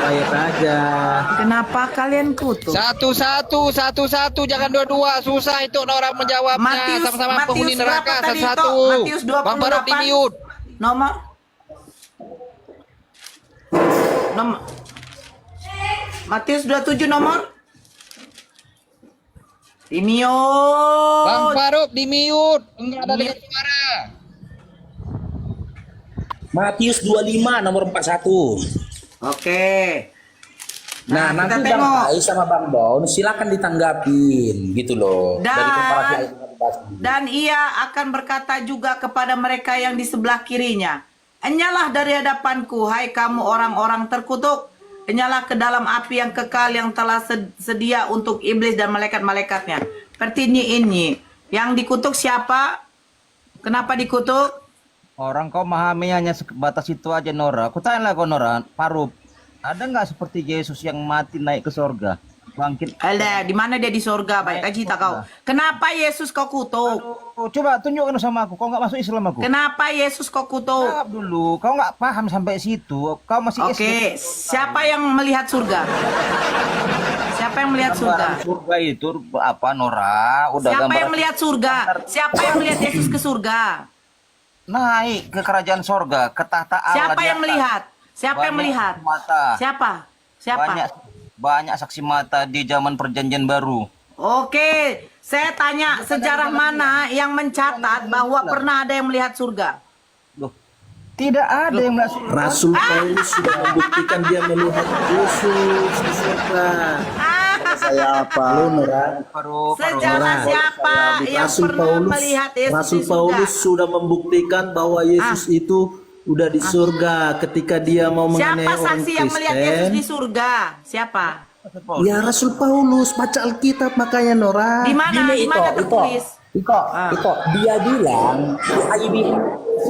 ayat aja. Kenapa kalian kutuk? Satu-satu, jangan dua-dua. Susah itu orang menjawabnya. Matius, Sama-sama Matius penghuni neraka. berapa tadi, Satu-satu. Tok? Matius Bang Faruk di 28. mute. Nomor. Matius 27 nomor. Di mute. Bang Faruk di mute. Enggak ada dengar suara. Matius 25 nomor 41. Oke. Nah, Nah, nanti kita Bang tengok. Pai sama Bang Don silakan ditanggapin gitu loh. Dari komparasi ayat yang dibahas. Dan ia akan berkata juga kepada mereka yang di sebelah kirinya, "Enyalah dari hadapanku, hai kamu orang-orang terkutuk. Enyalah ke dalam api yang kekal yang telah sedia untuk iblis dan malaikat-malaikatnya." Pertini ini, yang dikutuk siapa? Kenapa dikutuk? Orang kau memahami hanya sebatas itu aja, Nora. Aku tanya lah kau, Nora, Faruk, ada nggak seperti Yesus yang mati naik ke sorga, bangkit? Ada, di mana dia di surga? Baik, cita kau. Kenapa Yesus kau kutuk? Oh, coba tunjukkan sama aku. Kau nggak masuk Islam aku. Kenapa Yesus kau kutuk? Jawab dulu. Kau nggak paham sampai situ. Kau masih Oke, siapa yang melihat surga? Siapa yang melihat surga? Surga itu apa, Nora? Udah Siapa gambar yang melihat surga? Siapa yang melihat Yesus ke surga? naik ke kerajaan sorga, ke tahta Allah. Siapa di yang atas. melihat? Siapa yang Banyak melihat? Mata. Siapa? Siapa? Banyak saksi mata di zaman perjanjian baru. Oke, saya tanya sejarah mana yang mencatat bahwa pernah ada yang melihat surga? Loh, tidak ada yang melihat surga. Rasul Paulus sudah membuktikan dia melihat Yesus di surga. Saya apa? Lu Nora. Sejarah siapa yang pernah melihat Yesus Rasul di surga? Paulus sudah membuktikan bahwa Yesus itu udah di surga ketika dia mau menganiaya Siapa orang saksi yang melihat Yesus di Kristen. surga? Siapa? Ya Rasul Paulus, baca Alkitab makanya Nora. Di mana? Di mana tertulis? Iko, dia bilang,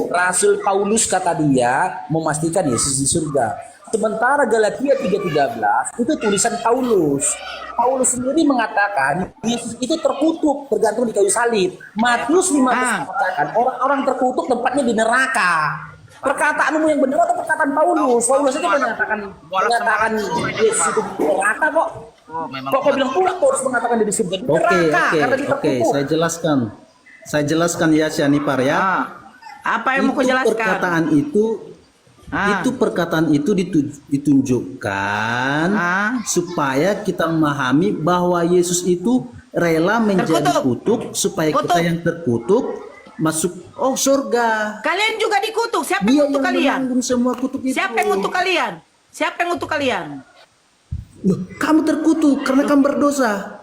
Rasul Paulus kata dia memastikan Yesus di surga. Sementara Galatia 3:13 itu tulisan Paulus. Paulus sendiri mengatakan Yesus itu terkutuk bergantung di kayu salib. Matius 15 mengatakan orang-orang terkutuk tempatnya di neraka. Perkataanmu yang benar atau perkataan Paulus? Paulus itu menyatakan Yesus itu di neraka kok. Kok kau bilang pula kau harus mengatakan dia di surga? Di neraka, karena dia Oke, terkutuk. saya jelaskan ya Syanipar ya. Apa yang mau kau jelaskan? Perkataan itu ditunjukkan supaya kita memahami bahwa Yesus itu rela menjadi kutuk supaya kita yang terkutuk masuk surga. Kalian juga dikutuk. Siapa Dia yang kutuk yang kalian? menanggung semua kutuk itu. Siapa yang kutuk kalian? Siapa yang kutuk kalian? Loh, kamu terkutuk karena kamu berdosa.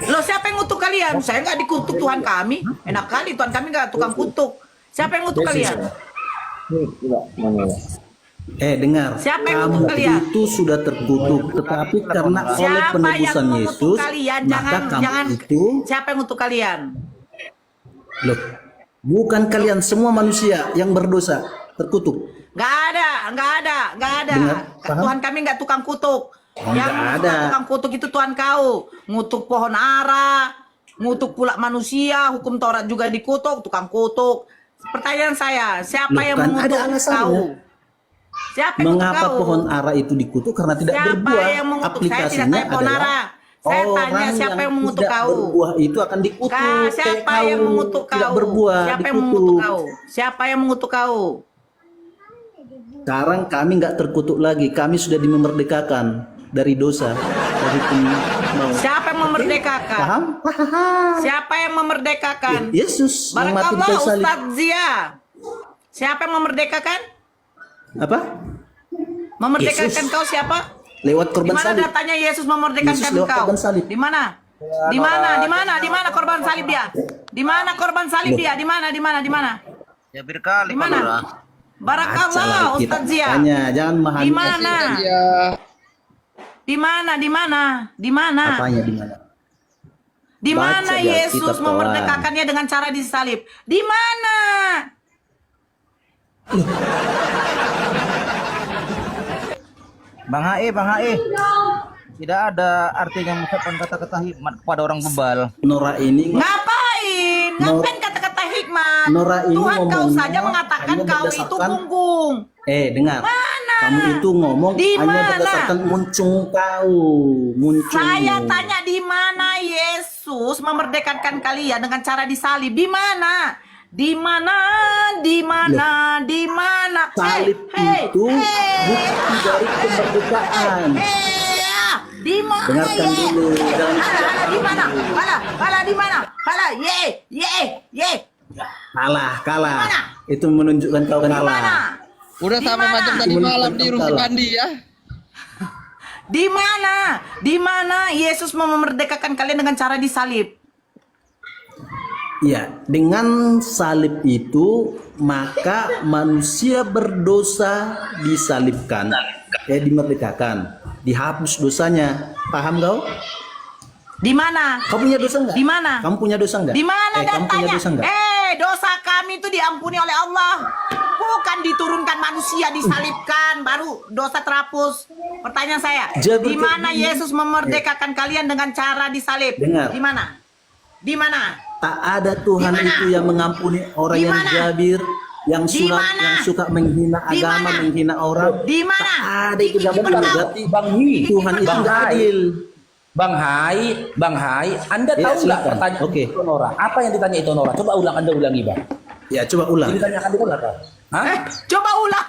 Loh, siapa yang ngutuk kalian? Saya nggak dikutuk Tuhan kami. Enak kali Tuhan kami nggak tukang kutuk. Siapa yang ngutuk kalian? Dengar. Siapa yang Kamu ngutuk kalian? itu sudah terkutuk, tetapi karena oleh Siapa yang penebusan mengutuk Yesus, kalian? maka kamu itu, Siapa yang ngutuk kalian? loh, bukan kalian semua manusia yang berdosa terkutuk. Nggak ada. Dengar, paham? Tuhan kami nggak tukang kutuk. Yang nggak ada. tukang kutuk itu Tuhan kau. Ngutuk pohon ara, ngutuk pula manusia, hukum Taurat juga dikutuk, tukang kutuk. Pertanyaan saya, siapa Loh, yang kan mengutuk ada alasannya. kau? Siapa yang mengutuk Mengapa kau? pohon ara itu dikutuk? Karena tidak Siapa berbuah. yang mengutuk? Saya tidak Aplikasinya tanya pohon adalah ara. Saya tanya siapa yang mengutuk tidak kau? berbuah itu akan dikutuk. Kayak Siapa yang kau mengutuk kau? tidak berbuah, Siapa yang dikutuk. mengutuk kau? Siapa yang mengutuk kau? Sekarang kami nggak terkutuk lagi. Kami sudah dimerdekakan dari dosa, dari mau. Siapa yang memerdekakan? Paham? Siapa yang memerdekakan? Yesus yang mati di Barakallah kayu salib. Ustadz Zia. Siapa yang memerdekakan? Apa? Memerdekakan Yesus. kau siapa? Lewat Di korban mana salib. datanya Yesus memerdekakan Yesus lewat kau? korban salib. Di mana? Di mana? Di mana? Di mana korban salib dia? Di mana korban salib dia? Di mana? Di mana? Di mana? Ya berkali, Di mana? Barakallah Baca Ustadz Zia. Tanya, jangan memahami. Di mana? Di mana? Di mana? Di mana? Apanya di mana? Di Baca mana di Yesus Alkitab, kawan. memerdekakannya dengan cara disalib? Di mana? Bang Hae, tidak ada artinya mengucapkan kata-kata hikmat kepada orang bebal. Nora ini Ngapain? Ngapain kata-kata hikmat? Nora ini Tuhan kau ngomongnya saja mengatakan hanya kau itu berdasarkan- punggung. dengar. Mana Kamu itu ngomong Di hanya mana? berdasarkan muncung kau, muncung. Saya tanya di mana Yesus memerdekakan kalian dengan cara disalib? Di mana? Di mana? Di mana? Di mana? Salib itu bukti dari kemerdekaan. Di mana? Dengarkan dulu. Di mana? Kalah di mana? Kalah. Ye. Kalah. Mana? Itu menunjukkan kau Di mana? kalah. Udah Di sampai mana? macam tadi malam di Rusi Pandi ya. Di mana? Di mana Yesus memerdekakan kalian dengan cara disalib? Ya, dengan salib itu maka manusia berdosa disalibkan, dimerdekakan, dihapus dosanya. Paham kau? Di mana? Kamu punya dosa enggak? Di mana? Kamu punya dosa enggak? Di mana Kamu punya datanya? dosa enggak? Dosa kami itu diampuni oleh Allah. Bukan diturunkan manusia disalibkan baru dosa terhapus. Pertanyaan saya, Jadi di mana begini. Yesus memerdekakan kalian dengan cara disalib? Dengar. Di mana? Di mana? Tak ada Tuhan Di mana? itu yang mengampuni orang Di yang mana? jabir, yang Di suka mana? yang suka menghina Di agama, mana? menghina orang. Di mana? Tak ada itu dalam Bentar. berarti Bang Hi, Tuhan itu Bang enggak Hai. adil. Bang Hai, Anda Ya, tahu nggak silakan. pertanyaan Oke. itu Nora? Apa yang ditanya itu Nora? Coba Anda ulangi, Bang. Ya, coba ulang. Jadi ditanyakan itu apa? Hah? Coba ulang.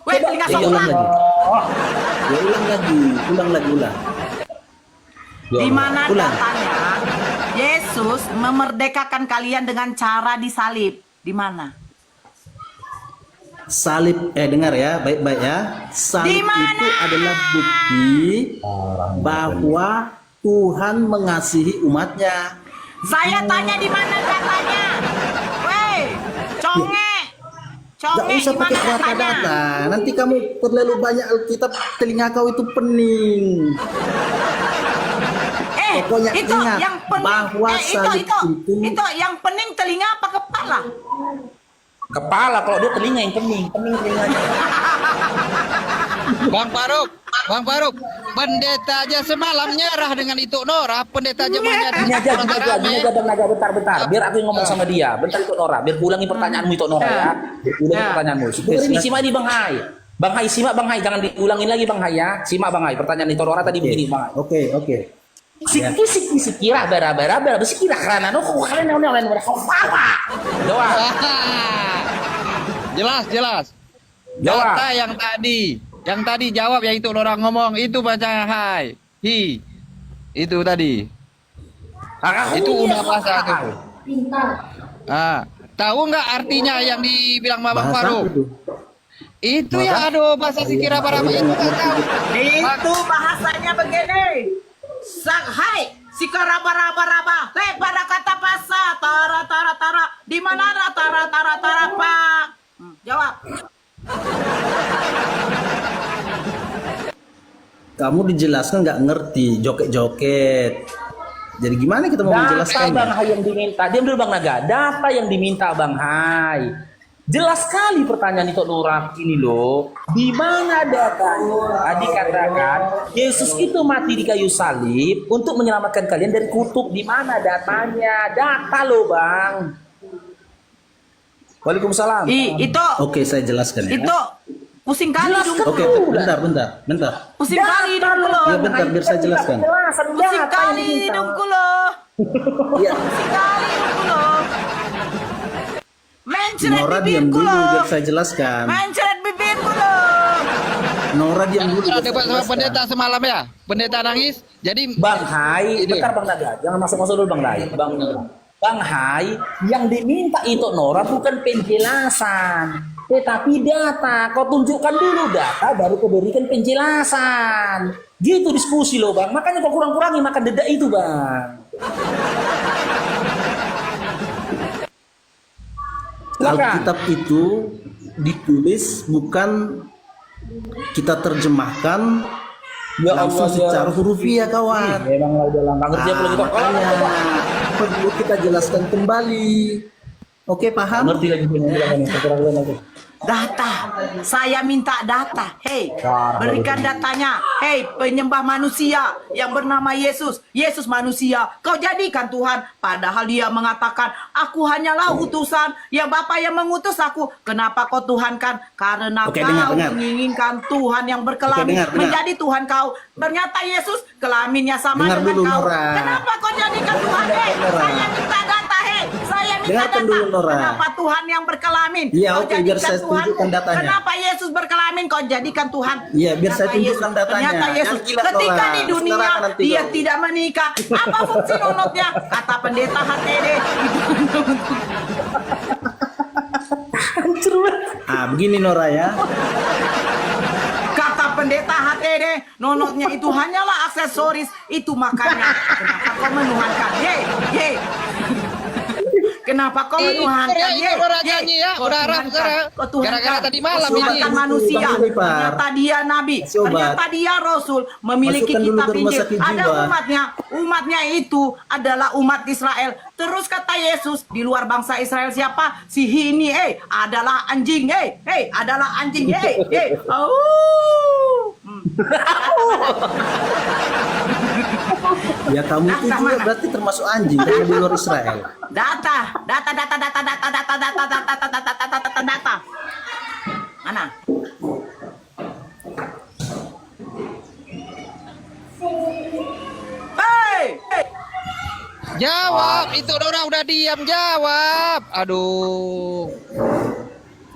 Weh, Coba. telinga Ya, ulang sombong. lagi. Oh, Ya, ulang lagi. Di mana Ulang. datanya Yesus memerdekakan kalian dengan cara disalib? Di mana? Salib, dengar ya, baik-baik ya. Salib Di mana? itu adalah bukti bahwa Tuhan mengasihi umatnya. Saya tanya di mana datanya? Weh, conge. Gak Conge usah di pakai mana datanya? kata-kata. Nanti kamu terlalu banyak Alkitab, telinga kau itu pening. Pokoknya itu ingat yang pening. bahwa salib Itu yang pening telinga apa kepala? kepala kalau dia telinga yang pening telinganya. Bang Faruk, pendeta aja semalam nyerah dengan itu Nora, pendeta aja mau nyerah. Gini aja Bang Naga, bentar. Biar aku yang ngomong sama dia. Bentar itu Nora, biar ulangi pertanyaanmu itu Nora ya. Biar ulangi pertanyaanmu. Ini simak ini Bang Hai. Bang Hai, simak Bang Hai, jangan diulangin lagi Bang Hai ya. Simak Bang Hai, pertanyaan itu Nora tadi begini Bang Hai. Oke. Sikira bara sikira karena no kok kalian online mereka apa? Doa. Jelas. Jawab. Data yang tadi jawab yang itu orang ngomong itu baca hai. Itu tadi. Itu udah bahasa tuh. Tahu nggak artinya yang dibilang Bang Bahasa Faruk? apa tuh? Itu ya aduh bahasa sikira baraba itu nggak tahu. Itu bahasanya begini. Hai, sikara raba. Pada kata pasa, tara. Di mana tara, Pak? Jawab. Kamu dijelaskan nggak ngerti, joket-joket. Jadi gimana kita mau Data menjelaskannya? Bang Hai yang diminta. Diam dulu Bang Naga. Data yang diminta Bang Hai. Jelas sekali pertanyaan itu Nora ini loh. Di mana datanya? Dikatakan Yesus itu mati di kayu salib untuk menyelamatkan kalian dari kutuk. Di mana datanya? Data loh Bang. Waalaikumsalam. Itu Oke, saya jelaskan ya. itu pusing kali dong. Oke, bentar. Pusing kali dong lo. Ya, bentar, biar saya jelaskan. Pusing kali dong lo. Ya, Pusing kali dong lo. Mencret Nora diam bibirku dulu lo. biar saya jelaskan. Mencret bibirku lo. Nora diam dulu. Pernah biar saya debat sama jelaskan. pendeta semalam ya? Pendeta nangis. Jadi Bang Hai, bentar Bang Naga, jangan masuk dulu Bang Hai. Bang Hai, yang diminta itu Nora bukan penjelasan, tetapi data. Kau tunjukkan dulu data, baru kau berikan penjelasan. Gitu diskusi loh Bang. Makanya kau kurang-kurangi makan dedak itu Bang. Alkitab itu ditulis bukan kita terjemahkan langsung secara hurufiah kawan. Memang lah udah langkah ngerti kalau gitu. Makanya perlu kita jelaskan kembali. Oke, paham? Ngerti lagi bilang lagi. Data. Saya minta data. Hei, berikan datanya. Hei, penyembah manusia yang bernama Yesus. Yesus manusia. Kau jadikan Tuhan. Padahal dia mengatakan, aku hanyalah utusan yang Bapa yang mengutus aku. Kenapa kau Tuhankan? Karena Oke, kau dengar. menginginkan Tuhan yang berkelamin Oke, dengar. menjadi Tuhan kau. Ternyata Yesus kelaminnya sama Dengar dengan dulu, kau. Nora. Kenapa kau jadikan Tuhan? Hei, Nora. saya minta data. Hei, saya minta Dengarkan data. dulu, Nora. Kenapa Tuhan yang berkelamin? Iya, Kau oke, biar jadikan saya Tuhan. tunjukkan datanya. Kenapa Yesus berkelamin? Kau jadikan Tuhan. Iya, biar saya Ternyata tunjukkan Yesus- datanya. Ternyata Yesus Jangan gila, ketika Nora. di dunia Saudara nanti dia kau. tidak menikah. Apa fungsi nonotnya? Kata pendeta HTD. Begini Nora ya. Kata pendeta HTD, nonotnya itu hanyalah aksesoris. Itu makanya kenapa kau menuhankan? Ye. Kenapa kau menuhankan? Itu Nora nyanyi ya. Kau Udah Raf tuhankan. sekarang. Kau tuhankan. Gara-gara tadi malam Kau ini. tuhankan manusia. Bang Sulipar. Ternyata dia nabi. Masih obat. Ternyata dia rasul. Memiliki Masukkan dulu kitab ke rumah Injil. sakit Ada jiwa. umatnya. Umatnya itu adalah umat Israel. Terus kata Yesus, di luar bangsa Israel siapa? Si ini, adalah anjing, adalah anjing, Ya kamu itu Data juga mana? berarti termasuk anjing karena di luar Israel. Data. Mana? Hei! Jawab, itu Nora udah diam jawab. Aduh.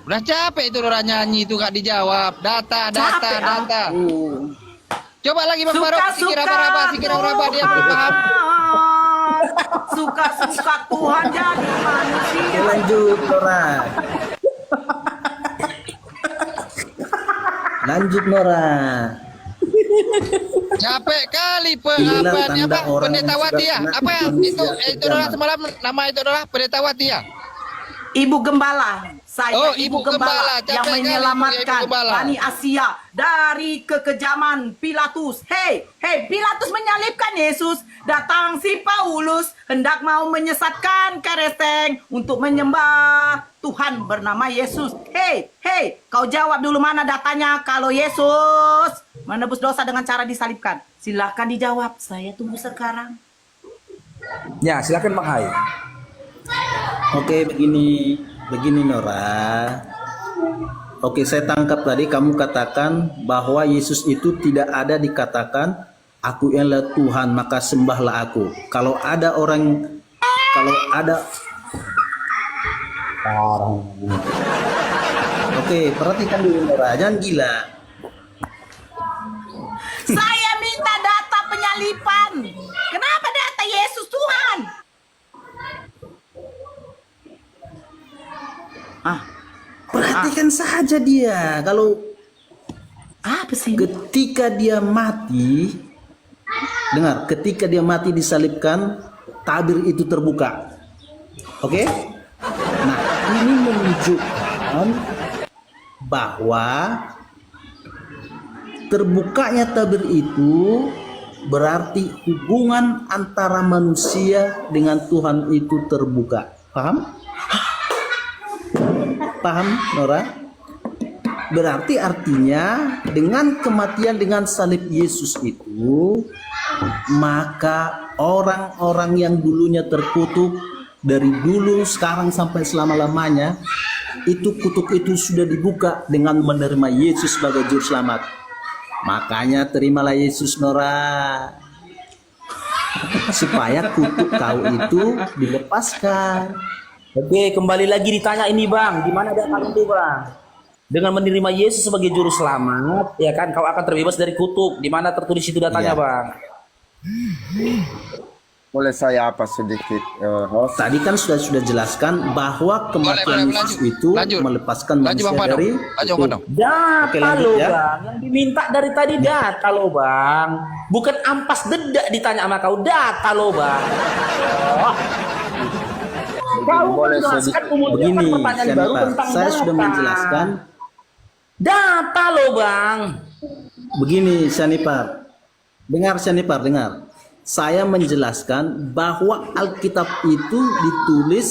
Udah capek itu Nora nyanyi itu gak dijawab. Data. Capek aku. Coba lagi Bang Barok, sikir apa dia belum paham. Suka-suka Tuhan jadi manusia. Lanjut Nora. Lanjut Nora. Capek kali Inilah pengapaannya tanda apa? orang Pendeta yang Wati ya? sudah Apa ya? manusia Itu Nora zaman. semalam nama itu Nora Pendeta Wati ya? Ibu Gembala, saya Oh, Ibu Ibu Gembala Gembala. yang Capek kali, menyelamatkan Ibu Gembala. Bani Asia dari kekejaman Pilatus. Hei, Pilatus menyalibkan Yesus. Datang si Paulus hendak mau menyesatkan keresteng untuk menyembah Tuhan bernama Yesus. Hei, kau jawab dulu mana datanya kalau Yesus menebus dosa dengan cara disalibkan. Silahkan dijawab, saya tunggu sekarang. Ya, silakan Bang Hai. Oke, begini Nora. Oke, saya tangkap tadi kamu katakan bahwa Yesus itu tidak ada dikatakan aku ialah Tuhan maka sembahlah aku. Kalau ada Oke, perhatikan dulu Nora, jangan gila. Saya minta data penyalipan. Kenapa data Yesus Tuhan? Perhatikan saja dia. Kalau Apa sih? ketika dia mati, dengar, ketika dia mati disalibkan, tabir itu terbuka. Oke? Nah, ini menunjukkan bahwa terbukanya tabir itu berarti hubungan antara manusia dengan Tuhan itu terbuka. Paham? Paham, Nora? Berarti artinya dengan kematian dengan salib Yesus itu, maka orang-orang yang dulunya terkutuk dari dulu sekarang sampai selama-lamanya, itu kutuk itu sudah dibuka dengan menerima Yesus sebagai juru selamat. Makanya terimalah Yesus, Nora, supaya kutuk kau itu dilepaskan. Oke, kembali lagi ditanya ini Bang, gimana data itu Bang? Dengan menerima Yesus sebagai juru selamat, ya kan, kau akan terbebas dari kutuk. Di mana tertulis itu datanya Iya. Bang? Boleh saya apa sedikit host? Tadi kan sudah jelaskan bahwa kematian Boleh, Yesus lanjut. itu Lanjut. melepaskan Lanjut, manusia Bang Pado. dari Lanjut, Bang Pado. Data Oke, lanjut, loh ya. Bang, yang diminta dari tadi data loh Bang. Bukan ampas dedak ditanya sama kau, data loh Bang. Kau Boleh menjelaskan sedikit. kemudian begini, pertanyaan baru Sianipar. tentang Saya sudah data. menjelaskan. Data loh Bang. Begini, Sianipar. Dengar, Sianipar, dengar. Saya menjelaskan bahwa Alkitab itu ditulis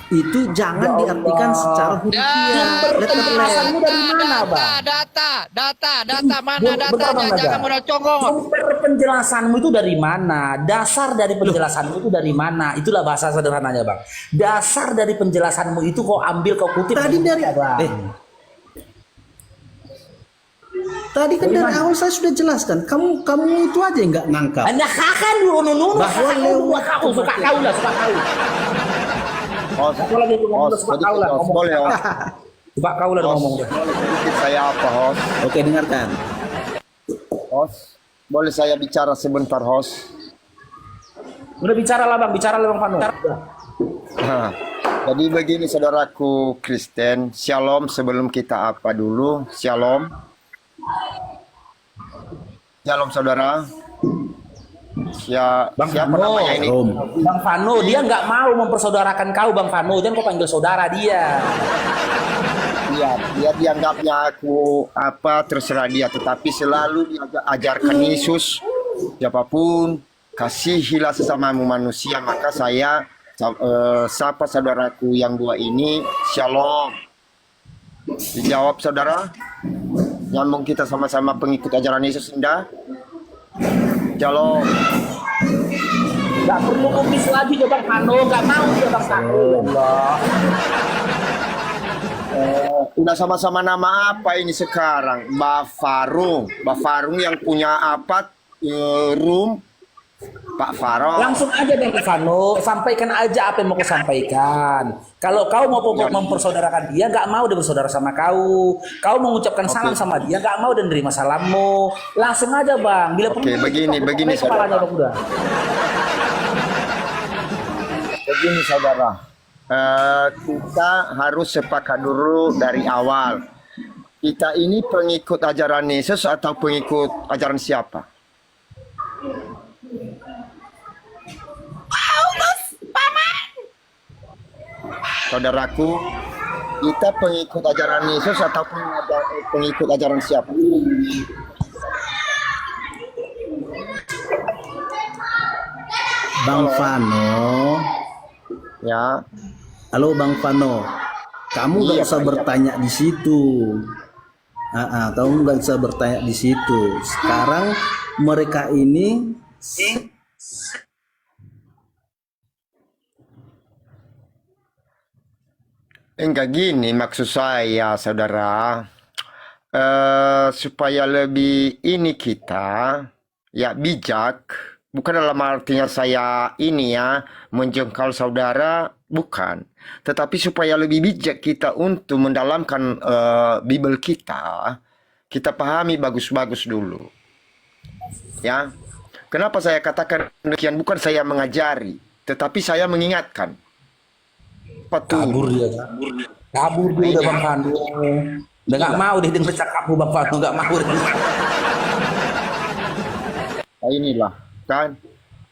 itu jangan diartikan secara hurufiah. Penjelasanmu dari mana, Bang? Data mana Bentar, Bang datanya? Naga. Jangan modal congong. Sumber penjelasanmu itu dari mana? Dasar dari penjelasanmu itu dari mana? Itulah bahasa sederhananya, Bang. Dasar dari penjelasanmu itu kau ambil, kau kutip Tadi dari Bang. Tadi kan dari awal saya sudah jelaskan. Kamu itu aja yang nggak nangkap. Hanya kakak dulu Bahwa lewat kau suka kau lah, suka kau. Host, Aku lagi ngomong host, suka kau lah, host, ngomong. boleh host. Suka kau lah Host, ngomong deh. boleh sedikit saya apa host? Oke, dengarkan. Host, boleh saya bicara sebentar host? Udah bicara lah Bang Fano. Nah, jadi begini saudaraku Kristen, Shalom sebelum kita apa dulu, Shalom. Shalom saudara. Bang Siapa Fano. namanya ini? Bang Fano, dia nggak mau mempersaudarakan kau, Bang Fano. Jangan kau panggil saudara dia. Dia dianggapnya aku apa terserah dia, tetapi selalu dia ajarkan Yesus siapapun kasihilah sesamamu manusia. Maka saya sapa saudaraku yang dua ini, Shalom. Dijawab saudara, nyambung kita sama-sama pengikut ajaran Yesus indah. Shalom. Nggak perlu kubis lagi ya Bang Fano, nggak mau dia Bang Fano. Udah sama-sama nama apa ini sekarang? Bafarung yang punya apa room Pak Faro. Langsung aja Bang Fano, sampaikan aja apa yang mau kau sampaikan. Kalau kau mau mempersaudarakan dia, nggak mau dia bersaudara sama kau. Kau mengucapkan salam sama dia, nggak mau dan nerima salammu. Langsung aja Bang. Bila Oke, begini kepalanya saudara. Bang udah. Begini saudara, kita harus sepakat dulu dari awal. Kita ini pengikut ajaran Yesus atau pengikut ajaran siapa? Saudaraku, kita pengikut ajaran Yesus atau pengikut ajaran siapa? Bang Fano. Ya, Halo Bang Fano. Kamu nggak Iya, usah Pak, iya. bertanya di situ. Kamu nggak usah bertanya di situ. Sekarang mereka ini enggak gini maksud saya, saudara. Supaya lebih ini kita ya bijak, bukan dalam artinya saya ini ya menjengkal saudara, bukan. Tetapi supaya lebih bijak kita untuk mendalamkan Bible kita pahami bagus-bagus dulu. Ya. Kenapa saya katakan demikian? Bukan saya mengajari, tetapi saya mengingatkan. Kabur dia. Kabur dia udah Bang Fano. Udah nggak mau deh denger cakapmu Bang Fano, nggak mau. Nah, inilah kan.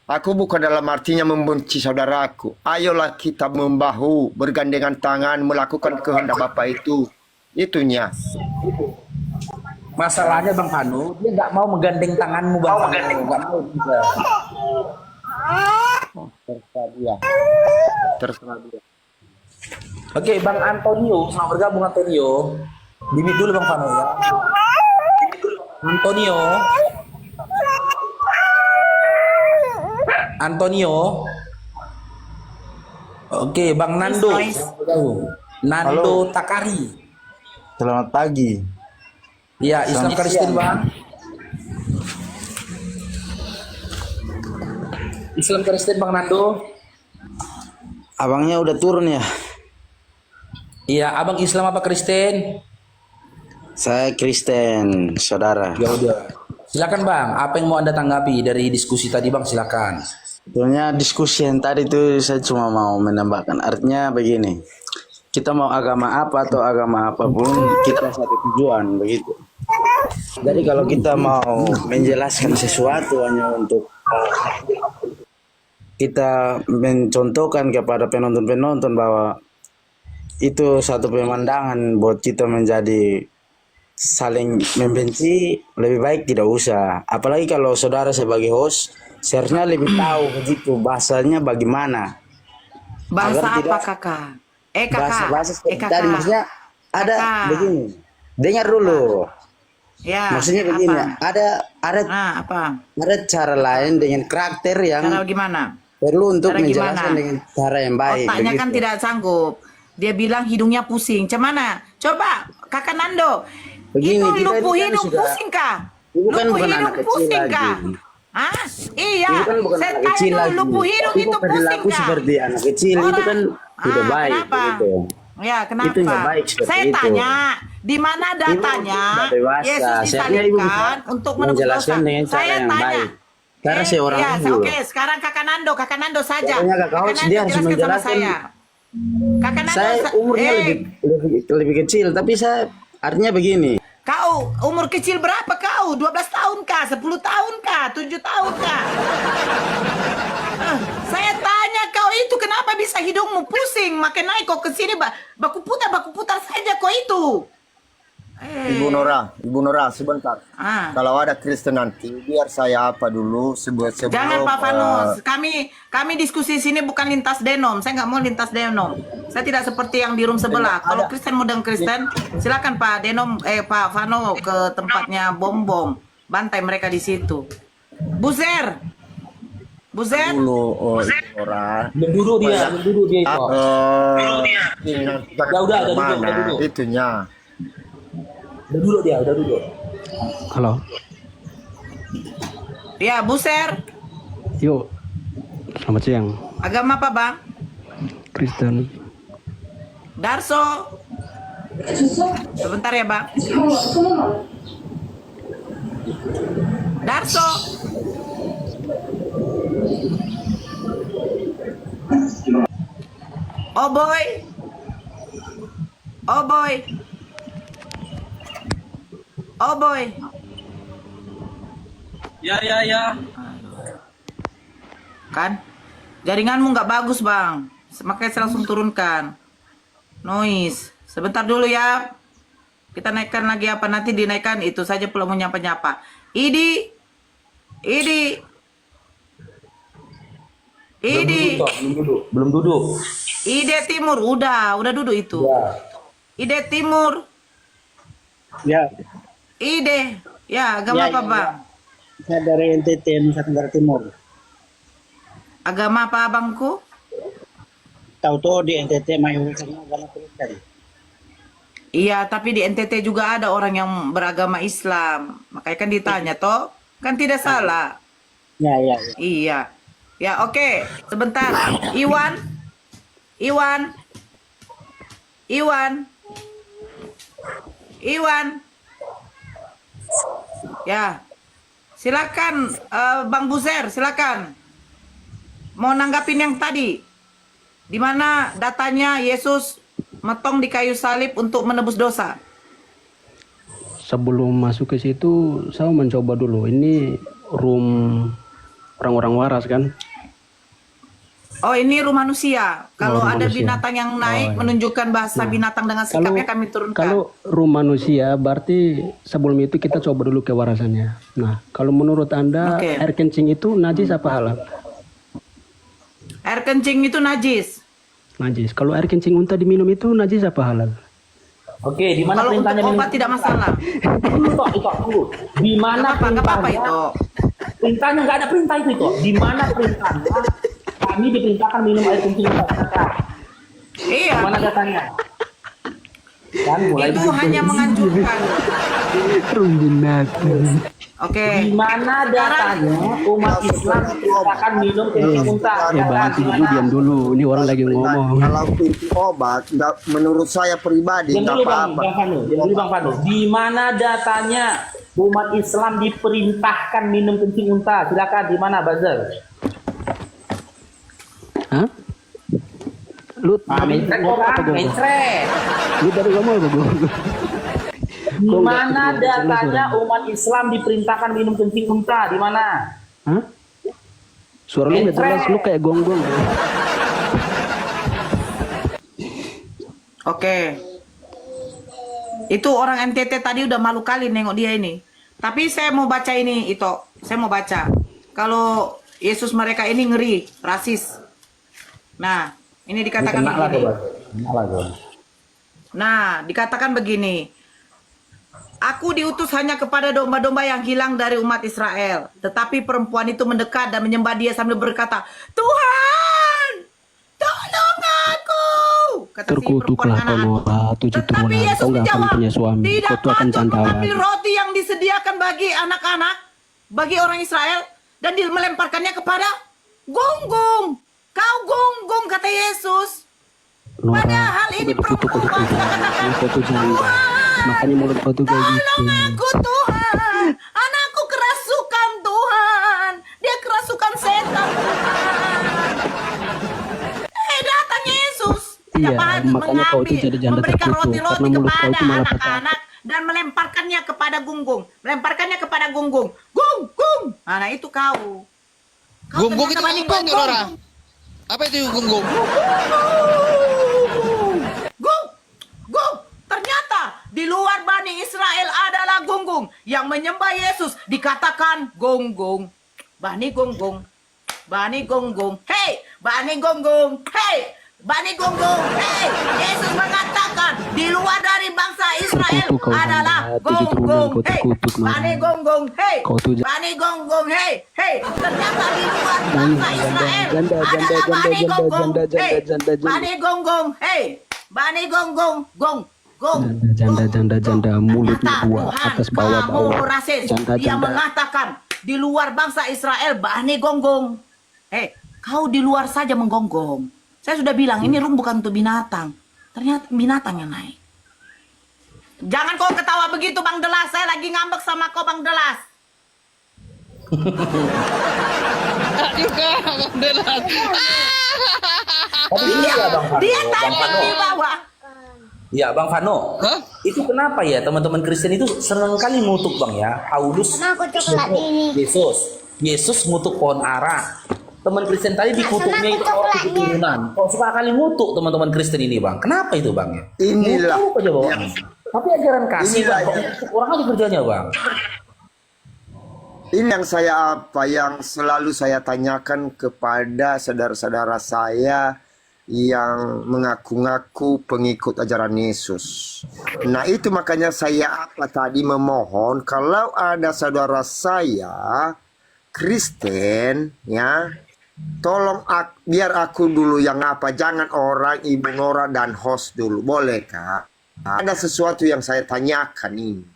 Aku bukan dalam artinya membenci saudaraku. Ayolah kita membahu, bergandengan tangan, melakukan kehendak Bapa itu. Itunya. Masalahnya Bang Fano, dia nggak mau menggandeng tanganmu Bang Fano. Nggak mau juga. Terserah dia. Terserah dia. Oke, Bang Antonio, selamat bergabung Antonio. Dimit dulu Bang Fano ya. Antonio. Oke, Bang Nando. Selamat bergabung. Nando Takari. Selamat pagi. Ya, Islam Kristen Bang. Islam Kristen Bang Nando. Abangnya udah turun ya? Iya, Abang Islam apa Kristen? Saya Kristen, saudara. Ya udah. Silakan Bang, apa yang mau Anda tanggapi dari diskusi tadi Bang? Silakan. Sebenarnya diskusi yang tadi itu saya cuma mau menambahkan. Artinya begini, kita mau agama apa atau agama apapun, kita satu tujuan, begitu. Jadi kalau kita mau menjelaskan sesuatu hanya untuk kita mencontohkan kepada penonton-penonton bahwa itu satu pemandangan buat kita menjadi saling membenci, lebih baik tidak usah. Apalagi kalau saudara sebagai host seharusnya lebih tahu begitu bahasanya bagaimana. Bangsa Agar apa tidak- kakak? bahasa seperti kakak. tadi maksudnya ada Kakak. begini. Dengar dulu. Ya. Maksudnya begini, apa? ada Apa? ada cara lain dengan karakter yang Cara gimana? perlu untuk Cara menjelaskan gimana? dengan cara yang baik. Otaknya kan begitu. tidak sanggup. Dia bilang hidungnya pusing. Cemana? Coba, Kakak Nando. Begini, Itu kita lupu ini kan hidung sudah- pusing kah? Ibu kan Lupu bukan hidung anak kecil pusing lagi. kah? Hah? Iya. Itu kan bukan Saya anak tanya kecil dulu, lagi. lupu hidung Ibu itu pusing perilaku kah? seperti anak kecil itu kan tidak baik. Kenapa? Begitu. Ya, kenapa? Itu nggak baik seperti Saya itu. tanya, di mana datanya sudah dewasa. Yesus Seharusnya ibu bisa disalibkan untuk menebus menjelaskan dosa? dengan cara Saya yang tanya. baik. Karena seorang ya, ibu. Oke, sekarang Kakak Nando saja. Pokoknya Kakak Hots, dia harus jelaskan sama menjelaskan. saya. Kakak Nando, Saya umurnya lebih kecil, tapi saya artinya begini. Kau umur kecil berapa kau? 12 tahun kah? 10 tahun kah? 7 tahun kah? Saya tanya kau itu kenapa bisa hidungmu pusing? Makin naik kau ke sini baku putar saja kau itu. Ibu Nora, sebentar. Kalau ada Kristen nanti, biar saya apa dulu sebelum Jangan Pak Vanus, kami diskusi sini bukan lintas denom. Saya nggak mau lintas denom. Saya tidak seperti yang di room sebelah. Kalau Kristen muda Kristen, silakan Pak Denom, Pak Vano ke tempatnya bom, bantai mereka di situ. Buzer dulu Nora. Belum duduk dia itu. Udah duduk. Itunya. Udah duduk. Halo, Ya, Buzer. yuk. Selamat siang, Agama apa, Bang? Kristen. Darso. Sebentar ya, Bang. Darso. Oh boy. Ya. Kan? Jaringanmu nggak bagus, Bang. Makanya saya langsung turunkan. Noise. Sebentar dulu ya. Kita naikkan lagi apa nanti dinaikkan itu saja belum mau nyapa-nyapa. Idi. Belum duduk. Ide Timur udah duduk itu. Ya. Ide Timur. Ya, Ide. Ya, agama apa, Bang? saya dari NTT Nusa Tenggara Timur. Agama apa, Abangku? Tahu-tahu di NTT mayoritasnya agama Kristen. Iya, tapi di NTT juga ada orang yang beragama Islam. Makanya kan ditanya, toh? Kan tidak salah. Ya. Iya. Ya, oke. Sebentar. Iwan. Ya. Silakan Bang Buzer, silakan. Mau nanggapin yang tadi. Di mana datanya Yesus metong di kayu salib untuk menebus dosa. Sebelum masuk ke situ, saya mencoba dulu. Ini room orang-orang waras kan? Oh, ini room manusia. Kalau room ada manusia. binatang yang naik iya. menunjukkan bahasa binatang dengan sikapnya kami turunkan. Kalau room manusia, berarti sebelum itu kita coba dulu kewarasannya. Nah, kalau menurut Anda, Oke. air kencing itu najis apa halal? Air kencing itu najis. Najis. Kalau air kencing unta diminum itu najis apa halal? Oke, di mana Kalau untuk perintahnya obat tidak masalah. Tunggu. Di mana Nggak apa-apa perintahnya? itu. Perintahnya nggak ada perintah itu. Di mana perintahnya? Kami diperintahkan minum air kencing masyarakat. Iya, Di mana datanya? Kan mulai itu hanya menganjurkan. Room binatang. Oke. di mana datanya umat Islam diperintahkan minum kencing muntah? Bang, dulu diam dulu. Ini orang lagi ngomong. Kalau itu obat, menurut saya pribadi Yang nggak dulu Bang apa-apa. Fano, yang dulu Bang Fano. Di mana datanya umat Islam diperintahkan minum kencing muntah? Silakan, di mana Bazar? Hah? Lu Mencret orang, mencret. Lu tadi ngomong apa gua? Di mana datanya umat Islam diperintahkan minum kencing muntah? Di mana? Hah? Suara lu nggak jelas, lu kayak gonggong. Oke. Itu orang NTT tadi udah malu kali nengok dia ini. Tapi saya mau baca ini, Ito. Saya mau baca. Kalau Yesus mereka ini ngeri, rasis. Nah, Ini dikatakan begini. Kena lah gue. Nah, dikatakan begini. Aku diutus hanya kepada domba-domba yang hilang dari umat Israel. Tetapi perempuan itu mendekat dan menyembah dia sambil berkata, Tuhan, tolong aku. Kata si Terkutuklah perempuan kau anak. Nora, 7 Tetapi turunan. Yesus Kau nggak akan menjawab, punya suami. tidak Kau tuh akan patut candawan. mengambil roti yang disediakan bagi anak-anak, bagi orang Israel, dan melemparkannya kepada gonggong. Kau gonggong, kata Yesus. Nora, Padahal ini terkutuk untuk perempuan itu. katakan, Kau tuh janda. Makanya mulut kau tuh kayak gitu. tolong aku Tuhan, anakku kerasukan Tuhan, dia kerasukan setan Tuhan. Datang Yesus, Iya, dapat makanya kau itu jadi janda memberikan terkutuk, roti-roti karena mulut kau kepada itu malah anak-anak dan melemparkannya kepada gonggong, melemparkannya kepada gonggong, gonggong. Nah itu kau. Gonggong itu ternyata Bani apa nih, Nora? Apa itu gonggong? Gong, gong. Ternyata di luar Bani Israel adalah gonggong yang menyembah Yesus dikatakan gonggong. Bani gonggong, Bani gonggong. Hey, Bani gonggong. Hey, Bani gonggong. Hey, Yesus mengatakan di luar dari bangsa Israel Terkutuk kau, adalah janda. 7 turunan gonggong. kau Hey, terkutuk, Nora. Bani gonggong. Hey, Kau tuh Bani gonggong. Hey, hey. Ternyata di luar bangsa Janda, Israel janda, adalah janda, Bani janda, gonggong. janda, janda, Hey, janda, janda. Bani gonggong. Hey, Bani gonggong. Gong. Gong. Janda, mulutnya Ternyata dua, Tuhan atas bawah. kamu rasis. Janda, Dia janda. mengatakan di luar bangsa Israel Bani gonggong. Kau di luar saja menggonggong. Saya sudah bilang ini room bukan untuk binatang. Ternyata binatang yang naik. Jangan kau ketawa begitu Bang Delas. Saya lagi ngambek sama kau Bang Delas. Juga Bang Delas. Tapi iya Bang Fano. Dia Bang tanya Fano. di bawah. Ya Bang Fano. Hah? Itu kenapa ya teman-teman Kristen itu senang kali ngutuk Bang ya. Paulus Yesus ngutuk pohon ara. Teman Kristen tadi dikutuknya itu orang keturunan. Kok suka kali ngutuk teman-teman Kristen ini Bang? Kenapa itu Bang ya? Inilah Ngutuk aja Bang. Tapi ajaran kasih Inilah Bang. Orang aja kerjanya Bang. ini yang selalu saya tanyakan kepada saudara-saudara saya yang mengaku-ngaku pengikut ajaran Yesus. Nah itu makanya saya tadi memohon kalau ada saudara saya Kristen ya, tolong biar aku dulu yang apa, jangan orang Ibu Nora dan host dulu, boleh Kak? Ada sesuatu yang saya tanyakan ini.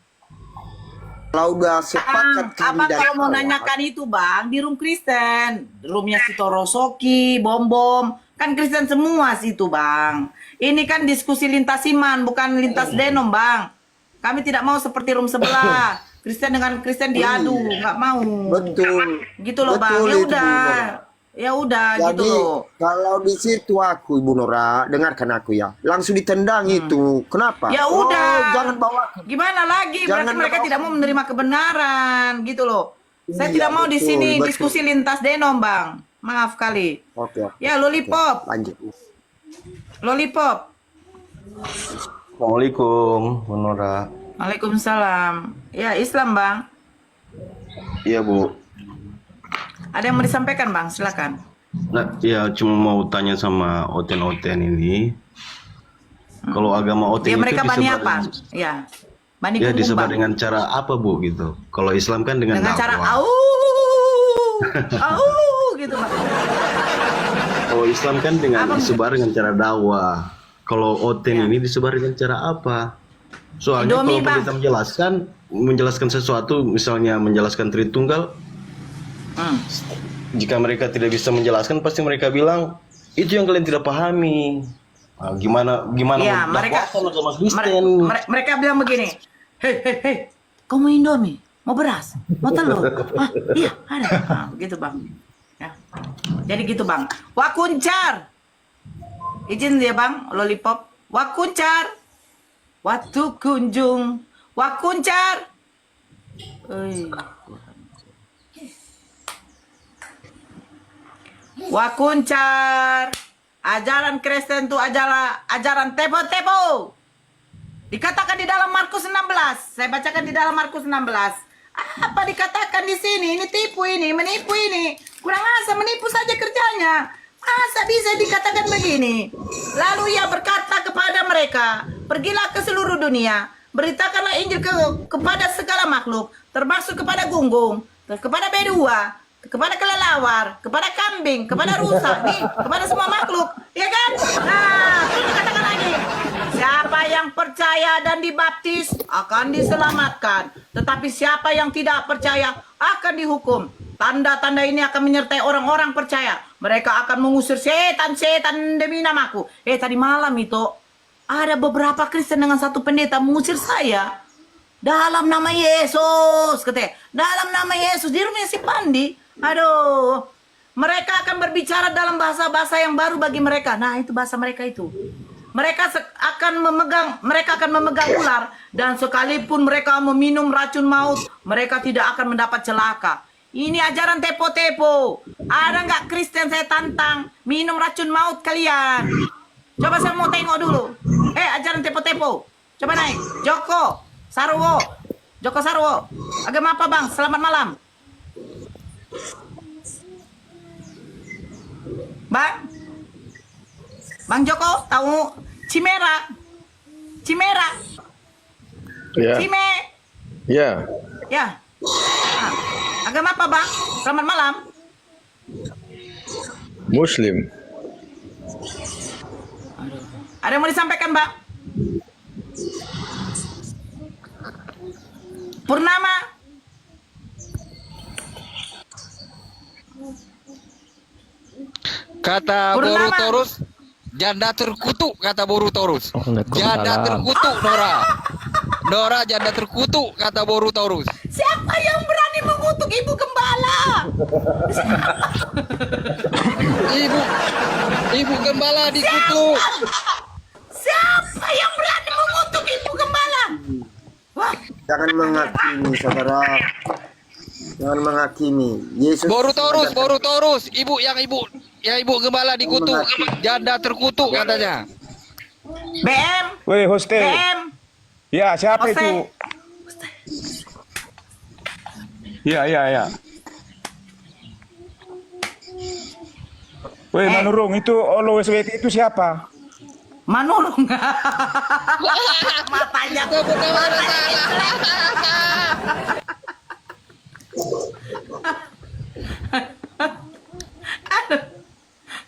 Kalau udah sepakat kami Abang dari kalau mau awal, nanyakan itu Bang, di room Kristen. Roomnya si Torosoki, Bom-Bom. Kan Kristen semua situ Bang. Ini kan diskusi lintas iman, bukan lintas denom Bang. Kami tidak mau seperti room sebelah. Kristen dengan Kristen diadu, nggak mau. betul. Gitu loh Bang. Betul Ya itu, udah. Bu Nora. Ya udah gitu Jadi loh. kalau di situ aku Ibu Nora, dengarkan aku ya, langsung ditendang itu. Kenapa? Ya Oh, udah. jangan bawa. Gimana lagi? Berarti Jangan mereka bawa- tidak mau menerima kebenaran, gitu loh. Saya Iya, tidak mau di betul, sini betul. diskusi lintas denom, Bang. Maaf kali. Oke. Ya, lollipop. Lanjut. Lollipop. Assalamualaikum, Bu Nora. Waalaikumsalam. Ya, Islam, Bang. Iya, Bu. Ada yang mau disampaikan, Bang? Silakan. Nah, ya cuma mau tanya sama Oten-Oten ini. Kalau agama Oten Ya, itu mereka bani disebar apa? Ya. Bani ya Gunggung, disebar Bang. dengan cara apa, Bu, gitu. Kalau Islam kan dengan Dengan cara dakwah. gitu, Bang. Kalau Islam kan dengan Apa? disebar dengan cara dakwah. Kalau Oten Ya. ini disebar dengan cara apa? Soalnya Indomie, kalau Bang. kita menjelaskan sesuatu, misalnya menjelaskan Tritunggal, jika mereka tidak bisa menjelaskan, pasti mereka bilang itu yang kalian tidak pahami. Nah, gimana Ya, mendakwahkan agama Kristen? mereka bilang begini. Hei, kau mau Indomie? Mau beras? Mau telur? Iya, ada. Nah, begitu, Bang. Ya. Jadi gitu, Bang. Wakuncar. Izin ya, Bang, lollipop. Wakuncar. Waktu kunjung. Wakuncar. Wakuncar. Ajaran Kristen itu ajaran tepo-tepo. Dikatakan di dalam Markus 16. Saya bacakan di dalam Markus 16. Apa dikatakan di sini? Ini tipu ini, menipu ini. Kurang asam, menipu saja kerjanya. Masa bisa dikatakan begini? Lalu ia berkata kepada mereka, pergilah ke seluruh dunia, beritakanlah Injil kepada segala makhluk, termasuk kepada gunggung, kepada bedua, kepada kelelawar, kepada kambing, kepada rusa, nih, kepada semua makhluk, ya kan? Nah, terus katakan lagi, siapa yang percaya dan dibaptis akan diselamatkan, tetapi siapa yang tidak percaya akan dihukum. Tanda-tanda ini akan menyertai orang-orang percaya. Mereka akan mengusir setan-setan demi namaku. Tadi malam itu ada beberapa Kristen dengan satu pendeta mengusir saya. Dalam nama Yesus, katanya. Dalam nama Yesus, di rumahnya si Pandi. Aduh, mereka akan berbicara dalam bahasa-bahasa yang baru bagi mereka. Nah, itu bahasa mereka itu. Mereka akan memegang ular, dan sekalipun mereka meminum racun maut, mereka tidak akan mendapat celaka. Ini ajaran tepo-tepo. Ada nggak Kristen saya tantang minum racun maut kalian? Coba saya mau tengok dulu. Ajaran tepo-tepo. Coba naik. Joko Sarwo. Agama apa bang? Selamat malam. Bang Joko, tahu Cimera? Ya. Cime. Ya. Ya. Agama apa bang? Selamat malam. Muslim. Ada yang mau disampaikan bang? Purnama. Kata Purnama. Boru Torus, janda terkutuk, kata Boru Torus. Janda terkutuk, Nora janda terkutuk, kata Boru Torus. Siapa yang berani mengutuk ibu gembala? Ibu gembala dikutuk. Siapa yang berani mengutuk ibu gembala? Wah, Jangan menghakimi, saudara. Jangan menghakimi. Yesus Boru Torus, ibu gembala dikutuk, janda terkutuk katanya. BM. Woi, hoste. BM. Ya, siapa Hoste. itu? Ya. Woi, Manurung, itu Olo SWT itu siapa? Manurung. Matanya.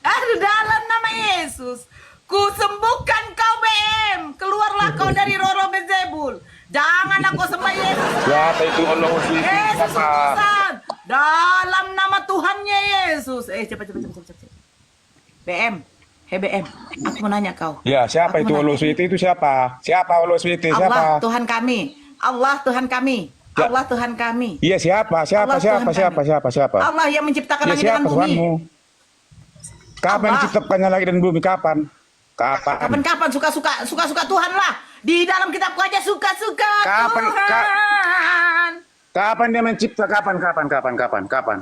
Aduh, dalam nama Yesus, ku sembuhkan kau BM. Keluarlah kau dari Roro Bezebul. Jangan aku sembah Yesus. Siapa itu Olo SWT? Yesus Siapa? utusan. Dalam nama Tuhannya Yesus. Cepat. BM. Hei BM, aku mau nanya kau. Ya, siapa Aku itu mau Olo nanya. SWT itu siapa? Siapa Olo SWT? Allah Siapa? Tuhan kami. Allah Tuhan kami. Ya. Allah Tuhan kami. Iya, siapa? Allah Tuhan kami. Allah yang menciptakan Ya, langit dan siapa bumi. Tuhanmu? Kapan Allah. diciptakannya langit dan bumi? Kapan? Kapan suka-suka Tuhan lah. Di dalam kitabku aja suka-suka Kapan, Tuhan. Kapan dia mencipta? Kapan?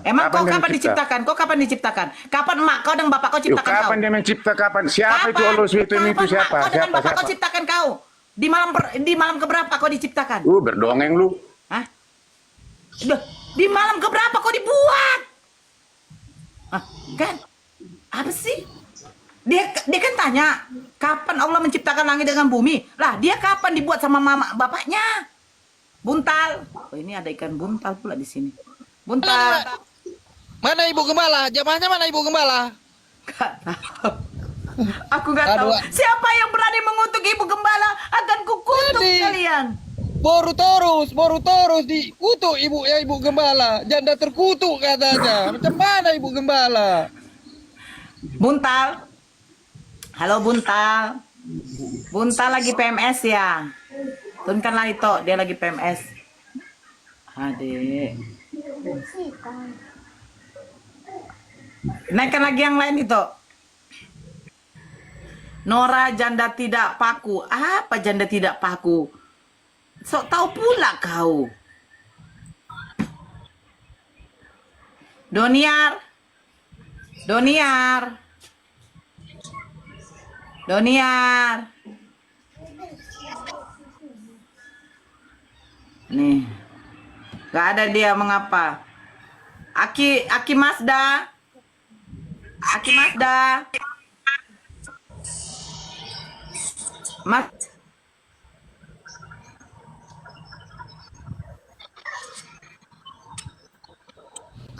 Emang kau dia kapan mencipta? diciptakan? Kau kapan diciptakan? Kapan emak kau dan bapak kau Yuk, ciptakan kapan kau? dia mencipta? Kapan? Siapa itu Allah SWT itu siapa? Kapan dengan Siapa? bapak kau ciptakan kau? Di malam keberapa kau diciptakan? Berdongeng lu. Hah? Duh, di malam keberapa kau dibuat? Kan? Apa sih? Dia kan tanya, kapan Allah menciptakan langit dengan bumi? Lah, dia kapan dibuat sama mama bapaknya? Buntal. Oh, ini ada ikan buntal pula di sini. Buntal. Mana ibu gembala? Jamaahnya mana ibu gembala? Gak tahu. Aku gak tahu. Aduh. Siapa yang berani mengutuk ibu gembala akan kukutuk Tadi. kalian. Boru Torus dikutuk ibu gembala. Janda terkutuk katanya. Macam mana ibu gembala? Buntal. Halo Buntal. Buntal lagi PMS ya. Turunkanlah itu, dia lagi PMS. Adik. Naikkan lagi yang lain itu. Nora janda tidak paku. Apa janda tidak paku? Sok tahu pula kau. Doniar. Nih. Gak ada dia mengapa. Aki Mazda. Aki Mazda. Mas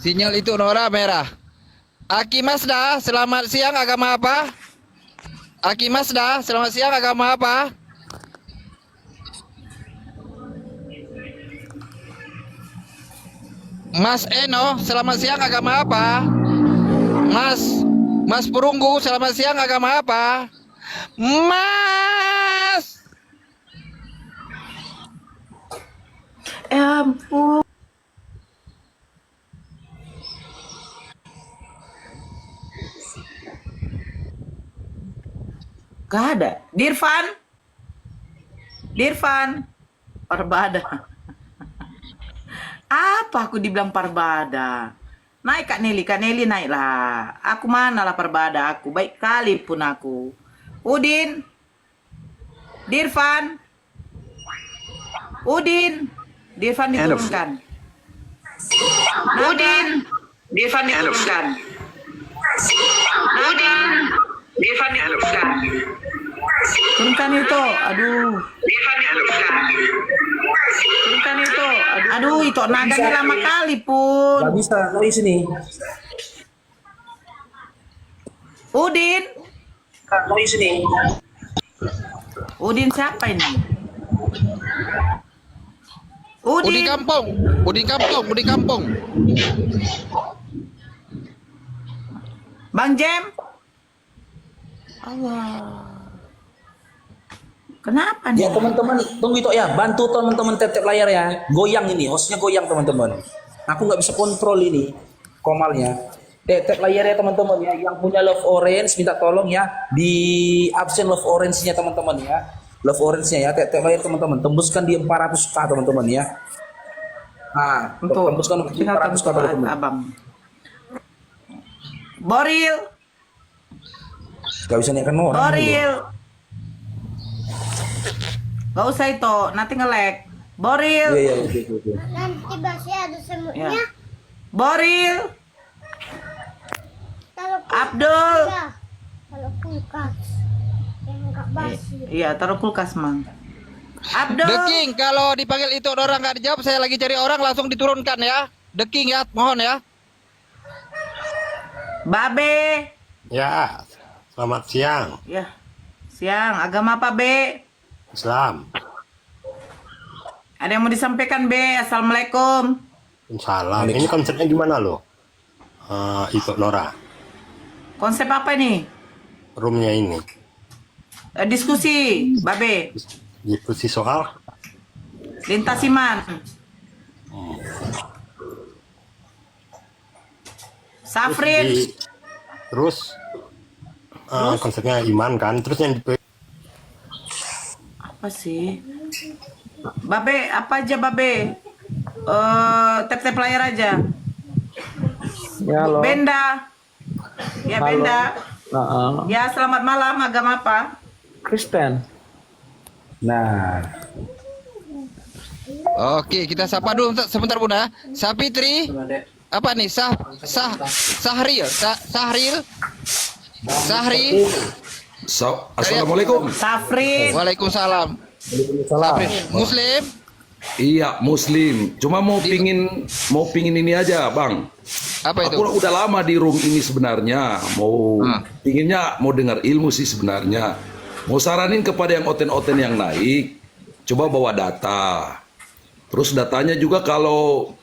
Sinyal itu Nora merah. Aki Mazda, selamat siang, agama apa? Aki Mazda, selamat siang, agama apa? Mas Eno, selamat siang, agama apa? Mas Perunggu, selamat siang, agama apa? Mas! ya ampun. Gak ada. Dirfan. Parbada. Apa aku dibilang Parbada? Naik Kak Nelly naiklah. Aku mana lah Parbada aku. Baik kali pun aku. Udin. Dirfan diturunkan. Turunkan itu. Aduh. Turunkan itu. Aduh, itu naganya lama kali pun. Gak bisa dari sini. Udin. Dari sini. Udin siapa ini? Udin kampung. Bang Jem. Allah. Kenapa nih? Ya teman-teman, tunggu itu ya, bantu teman-teman tap layar ya. Goyang ini, hostnya goyang teman-teman. Aku nggak bisa kontrol ini komalnya. Tap layar ya teman-teman ya. Yang punya Love Orange minta tolong ya di absen Love Orange-nya teman-teman ya. Love Orange-nya ya, tap layar teman-teman. Tembuskan di 400k teman-teman ya. Nah, tembuskan di 400k teman-teman. Abang. Boril. Gak bisa naikkan orang. Boril. Gak usah itu, nanti nge-lag. Boril. Iya. Nanti basi ada semutnya. Ya. Boril. Abdul. Kalau kulkas yang enggak basi. Iya, taruh kulkas, Mang. Abdul. The King, kalau dipanggil itu orang nggak dijawab, saya lagi cari orang, langsung diturunkan ya. The King ya, mohon ya. Babe. Ya, selamat siang. Ya. Siang, agama apa, Be? Islam. Ada yang mau disampaikan, Be? Assalamualaikum. Salam. Ini konsepnya gimana lo? Itu Nora. Konsep apa ini? Roomnya ini. Diskusi, Babe. Diskusi soal Lintas iman. Safrin. Terus konsepnya iman kan. Terus yang Apa sih? Babe, apa aja Babe? Tap-tap layar aja. Ya, halo. Benda. Ya, Halo. Benda. Nah, Ya, selamat malam. Agama apa? Kristen. Nah, Oke, kita sapa dulu sebentar Bunda. Sapitri. Apa nih? Sahril. Assalamualaikum. Safrin. Waalaikumsalam. Safrin. Muslim? Iya, Muslim. Cuma mau pingin ini aja, Bang. Apa itu? Aku udah lama di room ini sebenarnya. Pinginnya mau dengar ilmu sih sebenarnya. Mau saranin kepada yang oten-oten yang naik, coba bawa data. Terus datanya juga kalau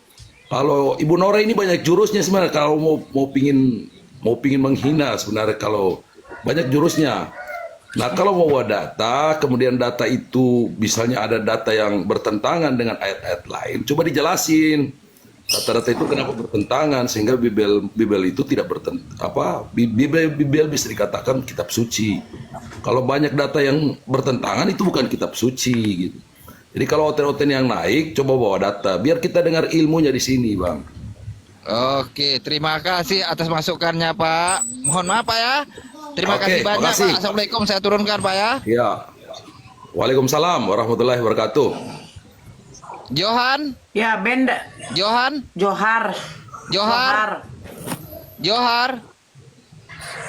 Ibu Nora ini banyak jurusnya sebenarnya. Kalau mau pingin menghina sebenarnya, kalau banyak jurusnya. Nah, kalau bawa data, kemudian data itu misalnya ada data yang bertentangan dengan ayat-ayat lain, coba dijelasin. Data-data itu kenapa bertentangan sehingga Bibel itu tidak Bibel bisa dikatakan kitab suci. Kalau banyak data yang bertentangan itu bukan kitab suci gitu. Jadi kalau oten-oten yang naik coba bawa data biar kita dengar ilmunya di sini, Bang. Oke, terima kasih atas masukannya, Pak. Mohon maaf, Pak ya. Terima kasih banyak, makasih. Pak. Assalamualaikum, saya turunkan, Pak ya. Ya. Waalaikumsalam warahmatullahi wabarakatuh. Johan? Ya, Benda. Johan? Johar. Johar?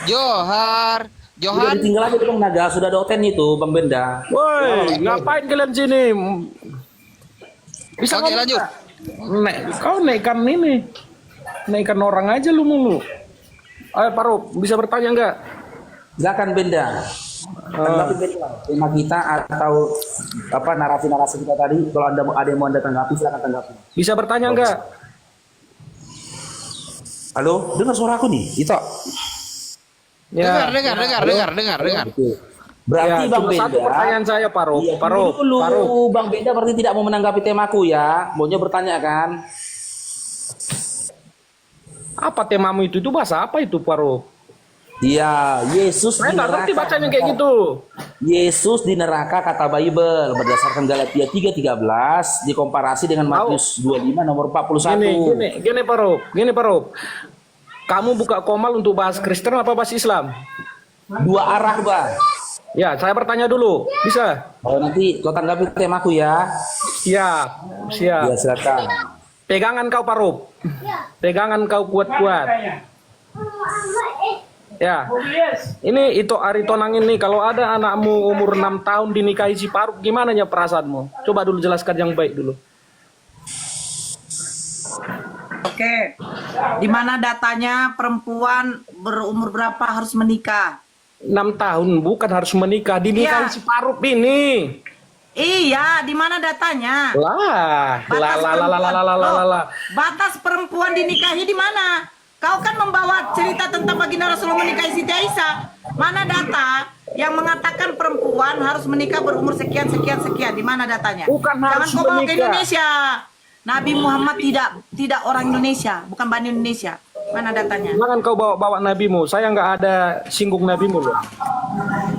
Johar. Udah Johan. ditinggal aja Bang Naga, sudah ada Oten itu Bang Benda. Woi, ngapain kalian sini? Bisa Oke, ngomong lanjut. nggak? Kau naikkan ini. Naikkan orang aja lu mulu. Ayo Paruk, bisa bertanya enggak? Silakan Benda. Tanggapi Benda. Tema kita atau apa narasi-narasi kita tadi, kalau ada yang mau Anda tanggapi silakan tanggapi. Bisa bertanya enggak? Halo, dengar suara aku nih, Ito. Dengar. Berarti Ya, Bang cuma satu Benda. pertanyaan saya Paruk. Iya, Paruk. dulu Bang Benda berarti tidak mau menanggapi temaku ya. Maunya bertanya kan? Apa temamu itu? Itu bahasa apa itu Paruk? Iya, Yesus Saya di nggak ngerti neraka. bacanya kayak gitu. Yesus di neraka kata Bible berdasarkan Galatia 3:13 dikomparasi dengan Matius 25 nomor 41. Gini Paruk. Kamu buka Komal untuk bahas Kristen apa bahas Islam? Dua arah, Bang. Ya, saya bertanya dulu. Bisa? Oh, nanti kau tanggapi temaku ya. Siap. Ya, silakan. Pegangan kau Paruk. Pegangan kau kuat-kuat. Ya. Ini itu Ari Tonang ini kalau ada anakmu umur 6 tahun dinikahi si Paruk, gimana ya perasaanmu? Coba dulu jelaskan yang baik dulu. Oke. Di mana datanya perempuan berumur berapa harus menikah? 6 tahun bukan harus menikah, dinikahi Iya. si Paruk ini. Iya, di mana datanya? Batas perempuan dinikahi di mana? Kau kan membawa cerita tentang baginda Rasulullah menikahi Siti Aisyah. Mana data yang mengatakan perempuan harus menikah berumur sekian? Di mana datanya? Bukan harus Jangan kau bawa ke menikah. Indonesia. Nabi Muhammad tidak orang Indonesia, bukan Bani Indonesia. Mana datanya? Jangan kau bawa nabimu. Saya nggak ada singgung nabimu loh.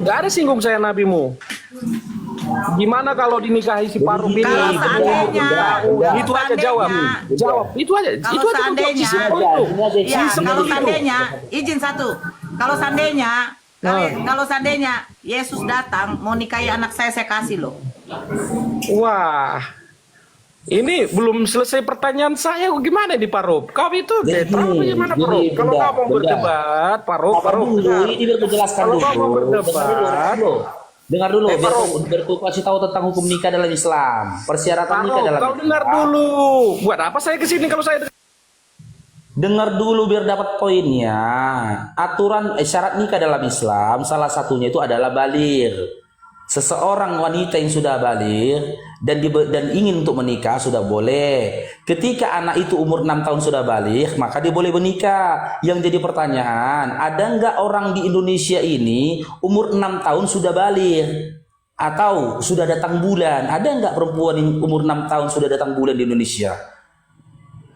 Nggak ada singgung saya nabimu. Gimana kalau dinikahi si Paruk ini? Kalau seandainya, Itu aja jawab. Itu aja. Kalau Itu aja seandainya, ya, kalau seandainya, izin satu. Kalau seandainya, kalau seandainya Yesus datang mau nikahi anak saya kasih loh. Wah. Ini belum selesai pertanyaan saya. Gimana di Paruk? Kau itu terlalu bagaimana Paruk? Kalau kau mau berdebat, Paruk. Ini biar menjelaskan Kalau dulu. kau mau berdebat, Dengar dulu, biar aku kasih tahu tentang hukum nikah dalam Islam. Persyaratan nikah dalam kau dengar dulu. Buat apa saya kesini kalau saya Dengar dulu biar dapat poinnya. Aturan syarat nikah dalam Islam salah satunya itu adalah baligh. Seseorang wanita yang sudah baligh dan ingin untuk menikah sudah boleh. Ketika anak itu umur 6 tahun sudah baligh, maka dia boleh menikah. Yang jadi pertanyaan, ada nggak orang di Indonesia ini umur 6 tahun sudah baligh? Atau sudah datang bulan? Ada nggak perempuan yang umur 6 tahun sudah datang bulan di Indonesia?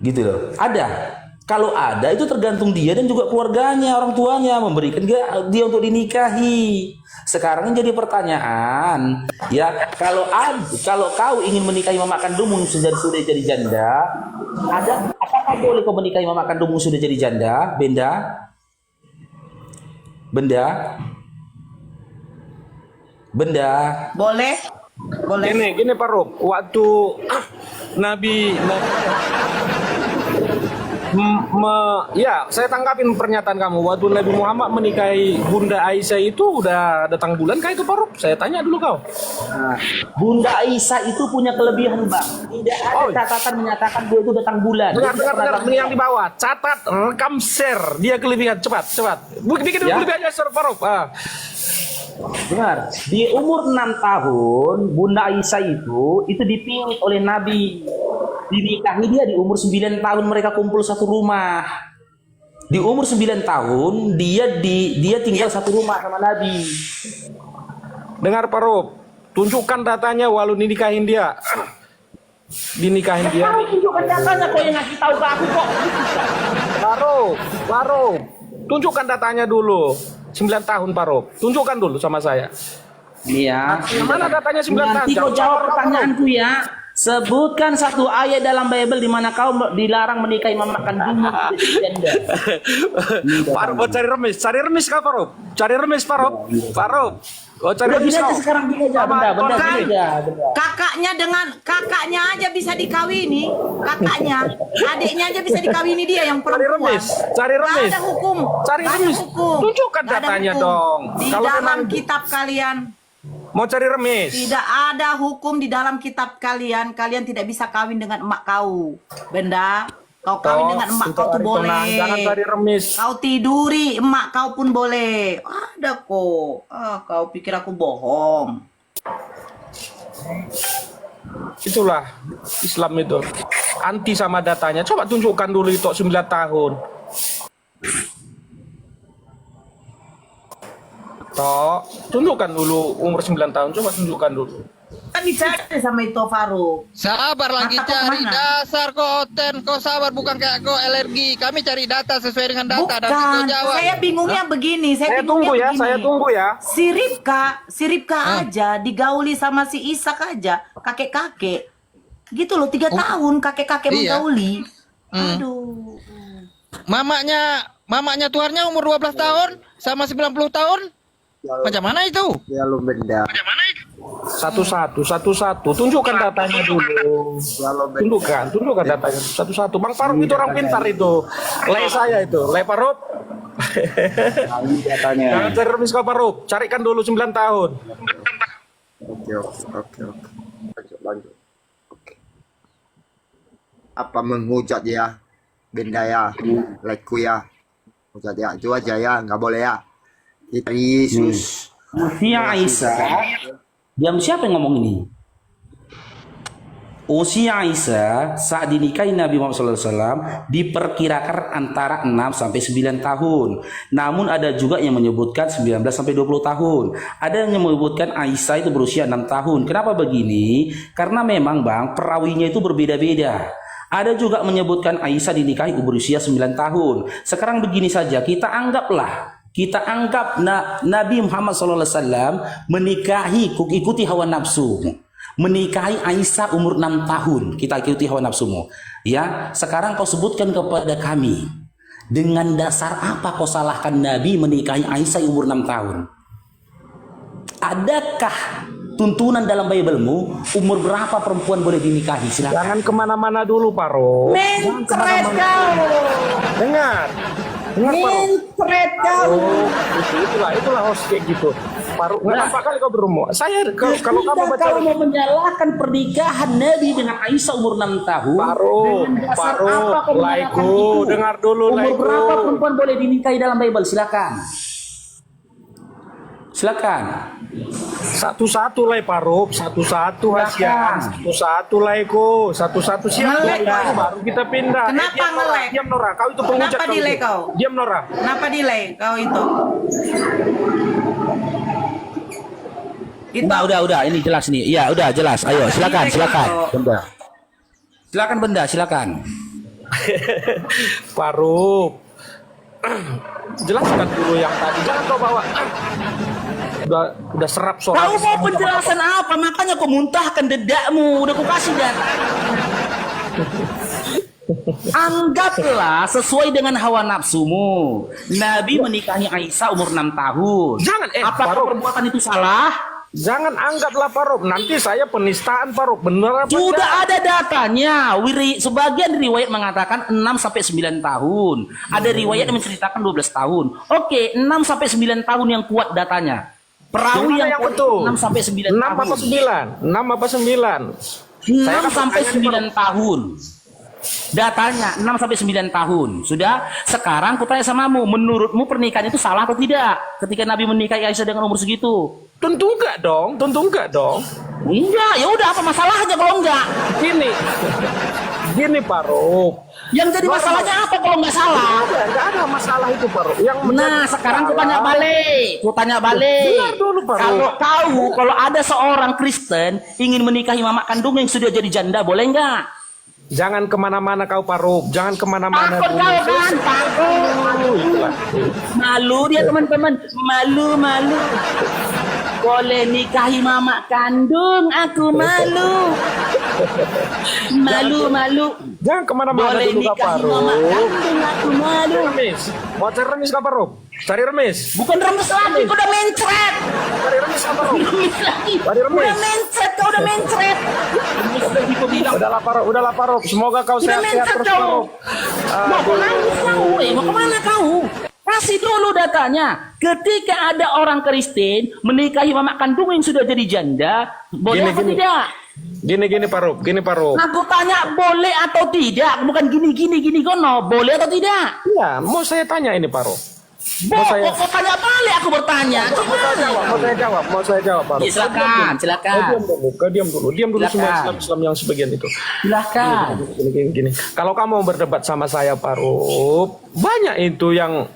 Gitu loh. Ada. Kalau ada itu tergantung dia dan juga keluarganya, orang tuanya memberikan dia untuk dinikahi. Sekarang yang jadi pertanyaan, ya kalau kau ingin menikahi mama kandungmu sudah jadi janda, apakah boleh kau menikahi mama kandungmu sudah jadi janda, Benda? Boleh. Gini Paruk, waktu Nabi ya, saya tanggapin pernyataan kamu. Waktu Nabi Muhammad menikahi Bunda Aisyah itu udah datang bulan kah itu Paruk? Saya tanya dulu kau. Nah, Bunda Aisyah itu punya kelebihan, Bang. Tidak ada catatan menyatakan dia itu datang bulan. Dengar, ini yang di bawah. Catat, rekam, share. Dia kelebihan, cepat. Bikin dulu kelebihannya, share Paruk. Dengar, di umur 6 tahun Bunda Aisyah itu dipilih oleh Nabi. Dinikahi dia di umur 9 tahun, mereka kumpul satu rumah. Di umur 9 tahun dia tinggal satu rumah sama Nabi. Dengar Paruk, tunjukkan datanya walau dinikahin dia. Kalau tunjukkan datanya kok yang ngasih tahu ke aku kok. Paruk, tunjukkan datanya dulu. 9 tahun Paruk, tunjukkan dulu sama saya. Iya. Mana datanya 9 tahun? Nanti kau jawab pertanyaanku ya. Sebutkan satu ayat dalam Bible di mana kau dilarang menikahi mama kandungmu. Paruk, cari remis kau Paruk. Cari remis Paruk. Oh, cari Udah gini remis aja kau. sekarang, gini aja, Sama benda kan? gini aja, benda. Kakaknya aja bisa dikawini, kakaknya, adiknya aja bisa dikawini dia yang Cari perempuan. remis, cari Nggak remis. ada hukum, Cari nggak ada remis. hukum. Tunjukkan Nggak ada datanya hukum. dong. Di Kalau dalam memang kitab kalian mau cari remis. tidak ada hukum di dalam kitab kalian. Kalian tidak bisa kawin dengan emak kau, benda. Kau kawin dengan emak kau tuh boleh. Jangan cari remis. Kau tiduri emak kau pun boleh. Ada kok. Kau pikir aku bohong? Itulah Islam itu. Anti sama datanya. Coba tunjukkan dulu itu 9 tahun. Tok, tunjukkan dulu umur 9 tahun. Coba tunjukkan dulu. Kan dicari sama itu Faruk. Sabar lagi Mata cari kemana? dasar kok Oten, kau sabar bukan kayak kau alergi. Kami cari data sesuai dengan data dan kau Bukan, jawab. saya bingungnya begini. Saya Saya tunggu bingungnya ya, begini. saya tunggu ya. Si Ribka aja digauli sama si Ishak aja, kakek-kakek. Gitu loh, 3 tahun kakek-kakek Iya. menggauli. Hmm. Aduh. Mamanya tuarnya umur 12 tahun sama 90 tahun. Macam mana itu? Ya lu benda. Satu-satu. Tunjukkan datanya dulu. Tunjukkan datanya satu-satu. Bang Faruk itu orang pintar itu. Lay saya itu, lay Faruk. Datanya. Jangan cari remis kau Faruk. Carikan dulu 9 tahun. Oke. Lanjut. Oke. Apa menghujat ya? Benda ya, leku ya. Hujat ya, itu aja ya, nggak boleh ya. Kita Yesus. Usia Aisyah, diam siapa yang ngomong ini? Usia Aisyah saat dinikahi Nabi Muhammad SAW diperkirakan antara 6 sampai 9 tahun. Namun ada juga yang menyebutkan 19 sampai 20 tahun. Ada yang menyebutkan Aisyah itu berusia 6 tahun. Kenapa begini? Karena memang Bang, perawinya itu berbeda-beda. Ada juga menyebutkan Aisyah dinikahi berusia 9 tahun. Sekarang begini saja, kita anggap Nabi Muhammad SAW menikahi, ikuti hawa nafsu, menikahi Aisyah umur 6 tahun, kita ikuti hawa nafsumu. Ya, sekarang kau sebutkan kepada kami, dengan dasar apa kau salahkan Nabi menikahi Aisyah umur 6 tahun? Adakah tuntunan dalam Bible-mu umur berapa perempuan boleh dinikahi? Silakan. Jangan kemana-mana dulu Faruk. Mencret kau. Dengar Faruk. Mencret kau. Itulah host kayak gitu. Faruk, kenapa kali kau berumur? Saya kalau kamu baca Kalau mau menyalahkan pernikahan Nabi dengan Aisyah umur 6 tahun, Faruk, Laiku, dengar dulu umur Laiku. berapa perempuan boleh dinikahi dalam Bible? Silakan. Satu-satu lah Faruk, satu-satu Hasyan, satu-satu Laiku, satu-satu siap. Ngelek, Pak. Baru kita pindah. Kenapa Diam, Nora. ngelek? Diam Nora, kau itu penghujat Kenapa kau delay itu. kau? Diam Nora. Kenapa delay kau itu? Itu. Udah, ini jelas nih. Iya, udah jelas. Ayo, silakan. Benda. Silakan. Faruk, jelaskan dulu yang tadi. Jangan kau bawa. Udah serap soal. Kau mau penjelasan apa? Makanya kau muntahkan dedakmu. Udah kau kasih data. Anggaplah sesuai dengan hawa nafsumu. Nabi menikahi Aisyah umur 6 tahun. Jangan, apakah Faruk. perbuatan itu salah? Jangan anggaplah Faruk. Nanti saya penistaan Faruk. Bener apa Sudah enggak? ada datanya. Sebagian riwayat mengatakan 6 sampai 9 tahun. Ada riwayat yang menceritakan 12 tahun. Oke, 6 sampai 9 tahun yang kuat datanya. Perawi Yang yang kuat betul? 6 sampai 9 6 tahun. apa 9? 6 apa 9? 6 sampai 9 tahun. Datanya 6 sampai 9 tahun. Sudah? Sekarang aku tanya samamu, menurutmu pernikahan itu salah atau tidak? Ketika Nabi menikahi Aisyah dengan umur segitu? Tentu enggak dong. Enggak, ya udah apa masalahnya kalau enggak? Gini Faruk. Yang jadi masalahnya apa kalau nggak salah? Enggak ada masalah itu Faruk. Nah, sekarang aku tanya balik. Dengar dulu Faruk. Kalau ada seorang Kristen ingin menikahi mama kandungnya yang sudah jadi janda, boleh nggak? Jangan kemana-mana kau Faruk. Jangan kemana-mana Takut dulu. kau kan? Takut. Malu dia teman-teman. Malu. Boleh nikahi mama kandung, aku malu. Malu. Jangan kemana-mana Boleh dulu Kak nikahi Farouk. mama kandung aku, malu. Remis. Mau cari remis Kak Farouk? Cari remis. Bukan remes lagi, kau udah mencret. Cari remis Kak Farouk. Remes lagi. Cari remis. Udah mencret, kau udah mencret. Remes lagi kau bilang. Udahlah Farouk. Semoga kau Udah sehat-sehat mencret terus kau. Farouk. Mau kemana kau? Mau kemana kau? Kasih dulu datanya. Ketika ada orang Kristen menikahi mama kandung yang sudah jadi janda, boleh atau tidak? Gini Farouk. Aku tanya boleh atau tidak, bukan gini kono, boleh atau tidak? Iya, mau saya tanya ini Farouk. Kok tanya balik aku bertanya? Mau saya jawab Farouk. Ya, silakan. Diam dulu semua Islam yang sebagian itu. Silakan. Gini. Kalau kamu berdebat sama saya Farouk, banyak itu yang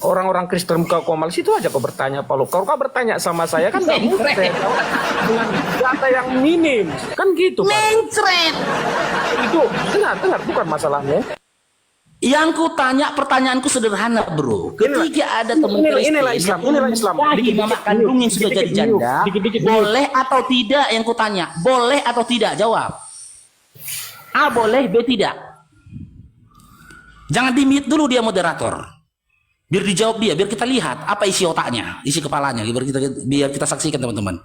orang-orang Kristen muka komal situ aja kau bertanya Farouk. Kalau kau bertanya sama saya kan nggak mungkin saya jawab dengan data yang minim kan gitu Farouk. Mencret. Itu dengar bukan masalahnya. Yang ku tanya pertanyaanku sederhana bro. Ketika ada teman Kristen inilah Islam. menikahi mama kandung yang sudah jadi janda, boleh atau tidak? Yang ku tanya, boleh atau tidak? Jawab. A boleh, B tidak. Jangan di-mute dulu dia moderator. Biar dijawab dia, biar kita lihat apa isi otaknya, isi kepalanya, biar kita saksikan teman-teman.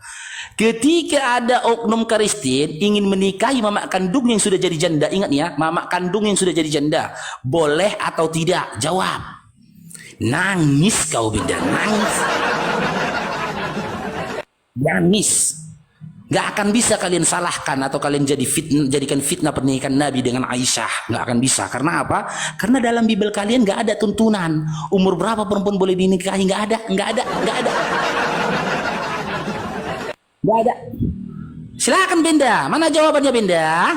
Ketika ada oknum Kristen ingin menikahi mama kandung yang sudah jadi janda, ingat ya, mama kandung yang sudah jadi janda, boleh atau tidak? Jawab. Nangis kau beda, nangis. Gak akan bisa kalian salahkan atau kalian jadikan fitnah pernikahan Nabi dengan Aisyah. Gak akan bisa. Karena apa? Karena dalam Bible kalian gak ada tuntunan umur berapa perempuan boleh dinikahi. Gak ada. Silakan Benda. Mana jawabannya Benda?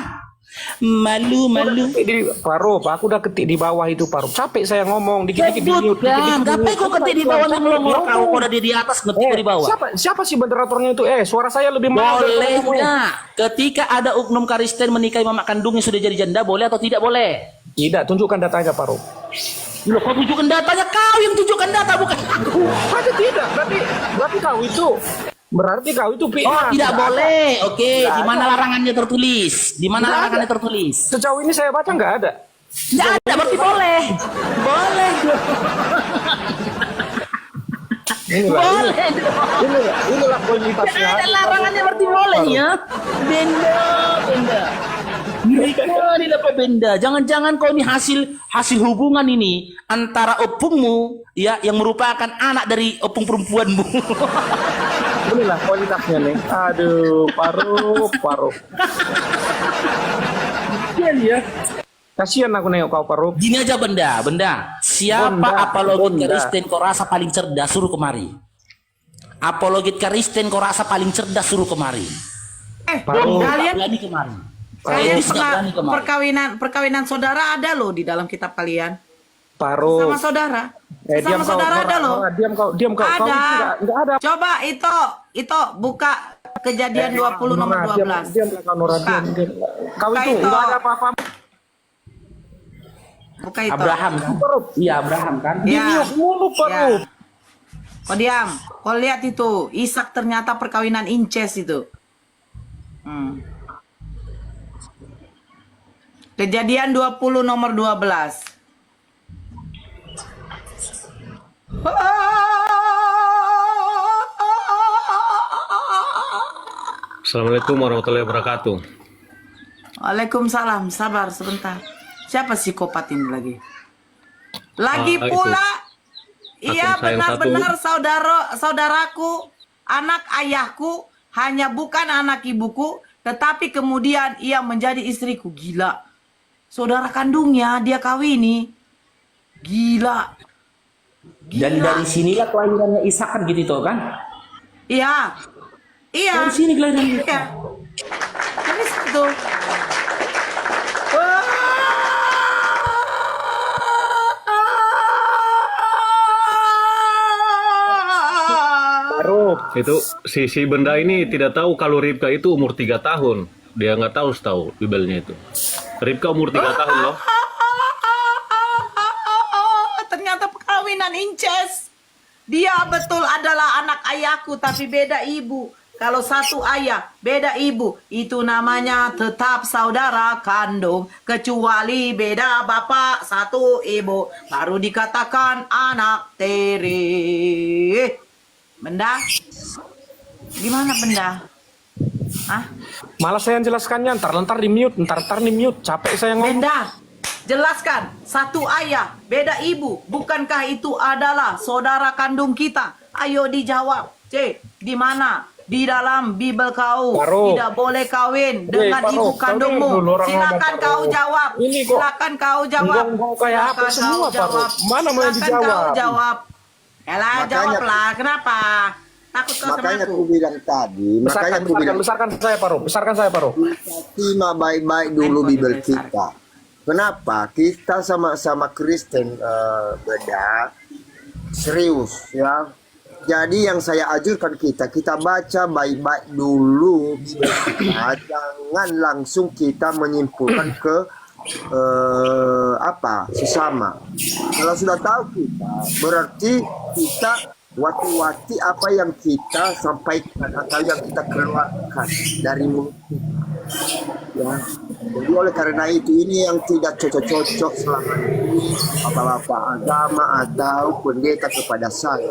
Malu. Farouk, aku udah ketik di bawah itu Farouk. Capek saya ngomong dikit-dikit di mute. Gapai kok ketik di bawah ngelongor kau udah di atas ngetik di bawah. Siapa sih moderatornya itu? Suara saya lebih mahal. Boleh nggak? Ketika ada oknum Kristen menikahi mama kandung yang sudah jadi janda, boleh atau tidak boleh? Tidak, tunjukkan datanya Farouk. Loh, kau tunjukkan datanya, kau yang tunjukkan data bukan aku. Berarti tidak, berarti kau itu. Berarti kau itu Oh, tidak boleh. Oke, di mana larangannya tertulis? Di mana larangannya tertulis? Sejauh ini saya baca nggak ada. Nggak ada, berarti boleh. Boleh. Inilah kualitasnya. Ada larangannya berarti boleh ya. Benda. Mereka ini dapat benda. Jangan-jangan kau ini hasil hubungan ini antara opungmu ya yang merupakan anak dari opung perempuanmu. Inilah kualitasnya nih. Aduh, Farouk. Ya. Kasihan aku nengok kau Farouk. Gini aja Benda. Siapa apologit Kristen kau rasa paling cerdas suruh kemari. Apologit Kristen kau rasa paling cerdas suruh kemari. Kalian berani kemari. perkawinan saudara ada loh di dalam kitab kalian. Farouk. Sama saudara. Diam saudara ada loh. Diam kau. Ada. Enggak ada. Coba itu buka Kejadian 20 nomor 12. Diam Nora, diam. Kau itu enggak ada apa-apa. Buka itu. Abraham kan? Iya Abraham kan? Iya. Mulu Farouk. Kau diam. Kau lihat itu. Ishak ternyata perkawinan incest itu. Kejadian 20 nomor 12. Assalamualaikum warahmatullahi wabarakatuh. Waalaikumsalam. Sabar sebentar. Siapa psikopat ini lagi? Lagi pula ia benar-benar saudaraku, anak ayahku, hanya bukan anak ibuku, tetapi kemudian ia menjadi istriku. Gila. Saudara kandungnya dia kawini. Gila. Dan dari sinilah kelahirannya Ishak kan gitu toh kan? Iya. Iya. Dari sini kelahirannya. Iya. Dari situ. Itu si benda ini tidak tahu kalau Ribka itu umur 3 tahun. Dia nggak tahu setahu Bibelnya itu. Ribka umur 3 tahun loh. Ternyata perkawinan incest. Dia betul adalah anak ayahku tapi beda ibu. Kalau satu ayah, beda ibu, itu namanya tetap saudara kandung. Kecuali beda bapak, satu ibu, baru dikatakan anak tiri. Benda? Gimana benda? Hah? Malah saya yang jelaskannya, ntar di mute, ntar di mute. Capek saya ngomong. Benda, jelaskan. Satu ayah, beda ibu. Bukankah itu adalah saudara kandung kita? Ayo dijawab. C, di mana? Di dalam Bible kau Farouk. tidak boleh kawin dengan Farouk, ibu kau kandungmu. dengar dulu orang Silakan ngomong, kau Farouk. jawab. Ini kok Silakan kau jawab. ngomong kayak apa Silakan semua, kau jawab. Farouk? Mana mau yang Silakan kau dijawab? jawab. Elah, Makanya- jawablah. Kenapa? Takut kau sama Makanya aku? aku bilang tadi, makanya aku bilang Besarkan saya Farouk, besarkan saya Farouk. simak baik-baik dulu Bible kita. Kenapa? Kita sama-sama Kristen beda serius ya. Jadi yang saya ajurkan kita baca baik-baik dulu Bible kita, jangan langsung kita menyimpulkan ke sesama. Kalau sudah tahu kita, berarti kita wati-wati apa yang kita sampaikan atau yang kita keluarkan dari mulut kita. Ya. Jadi oleh karena itu ini yang tidak cocok-cocok selama ini bapak-bapak agama atau pendeta kepada saya.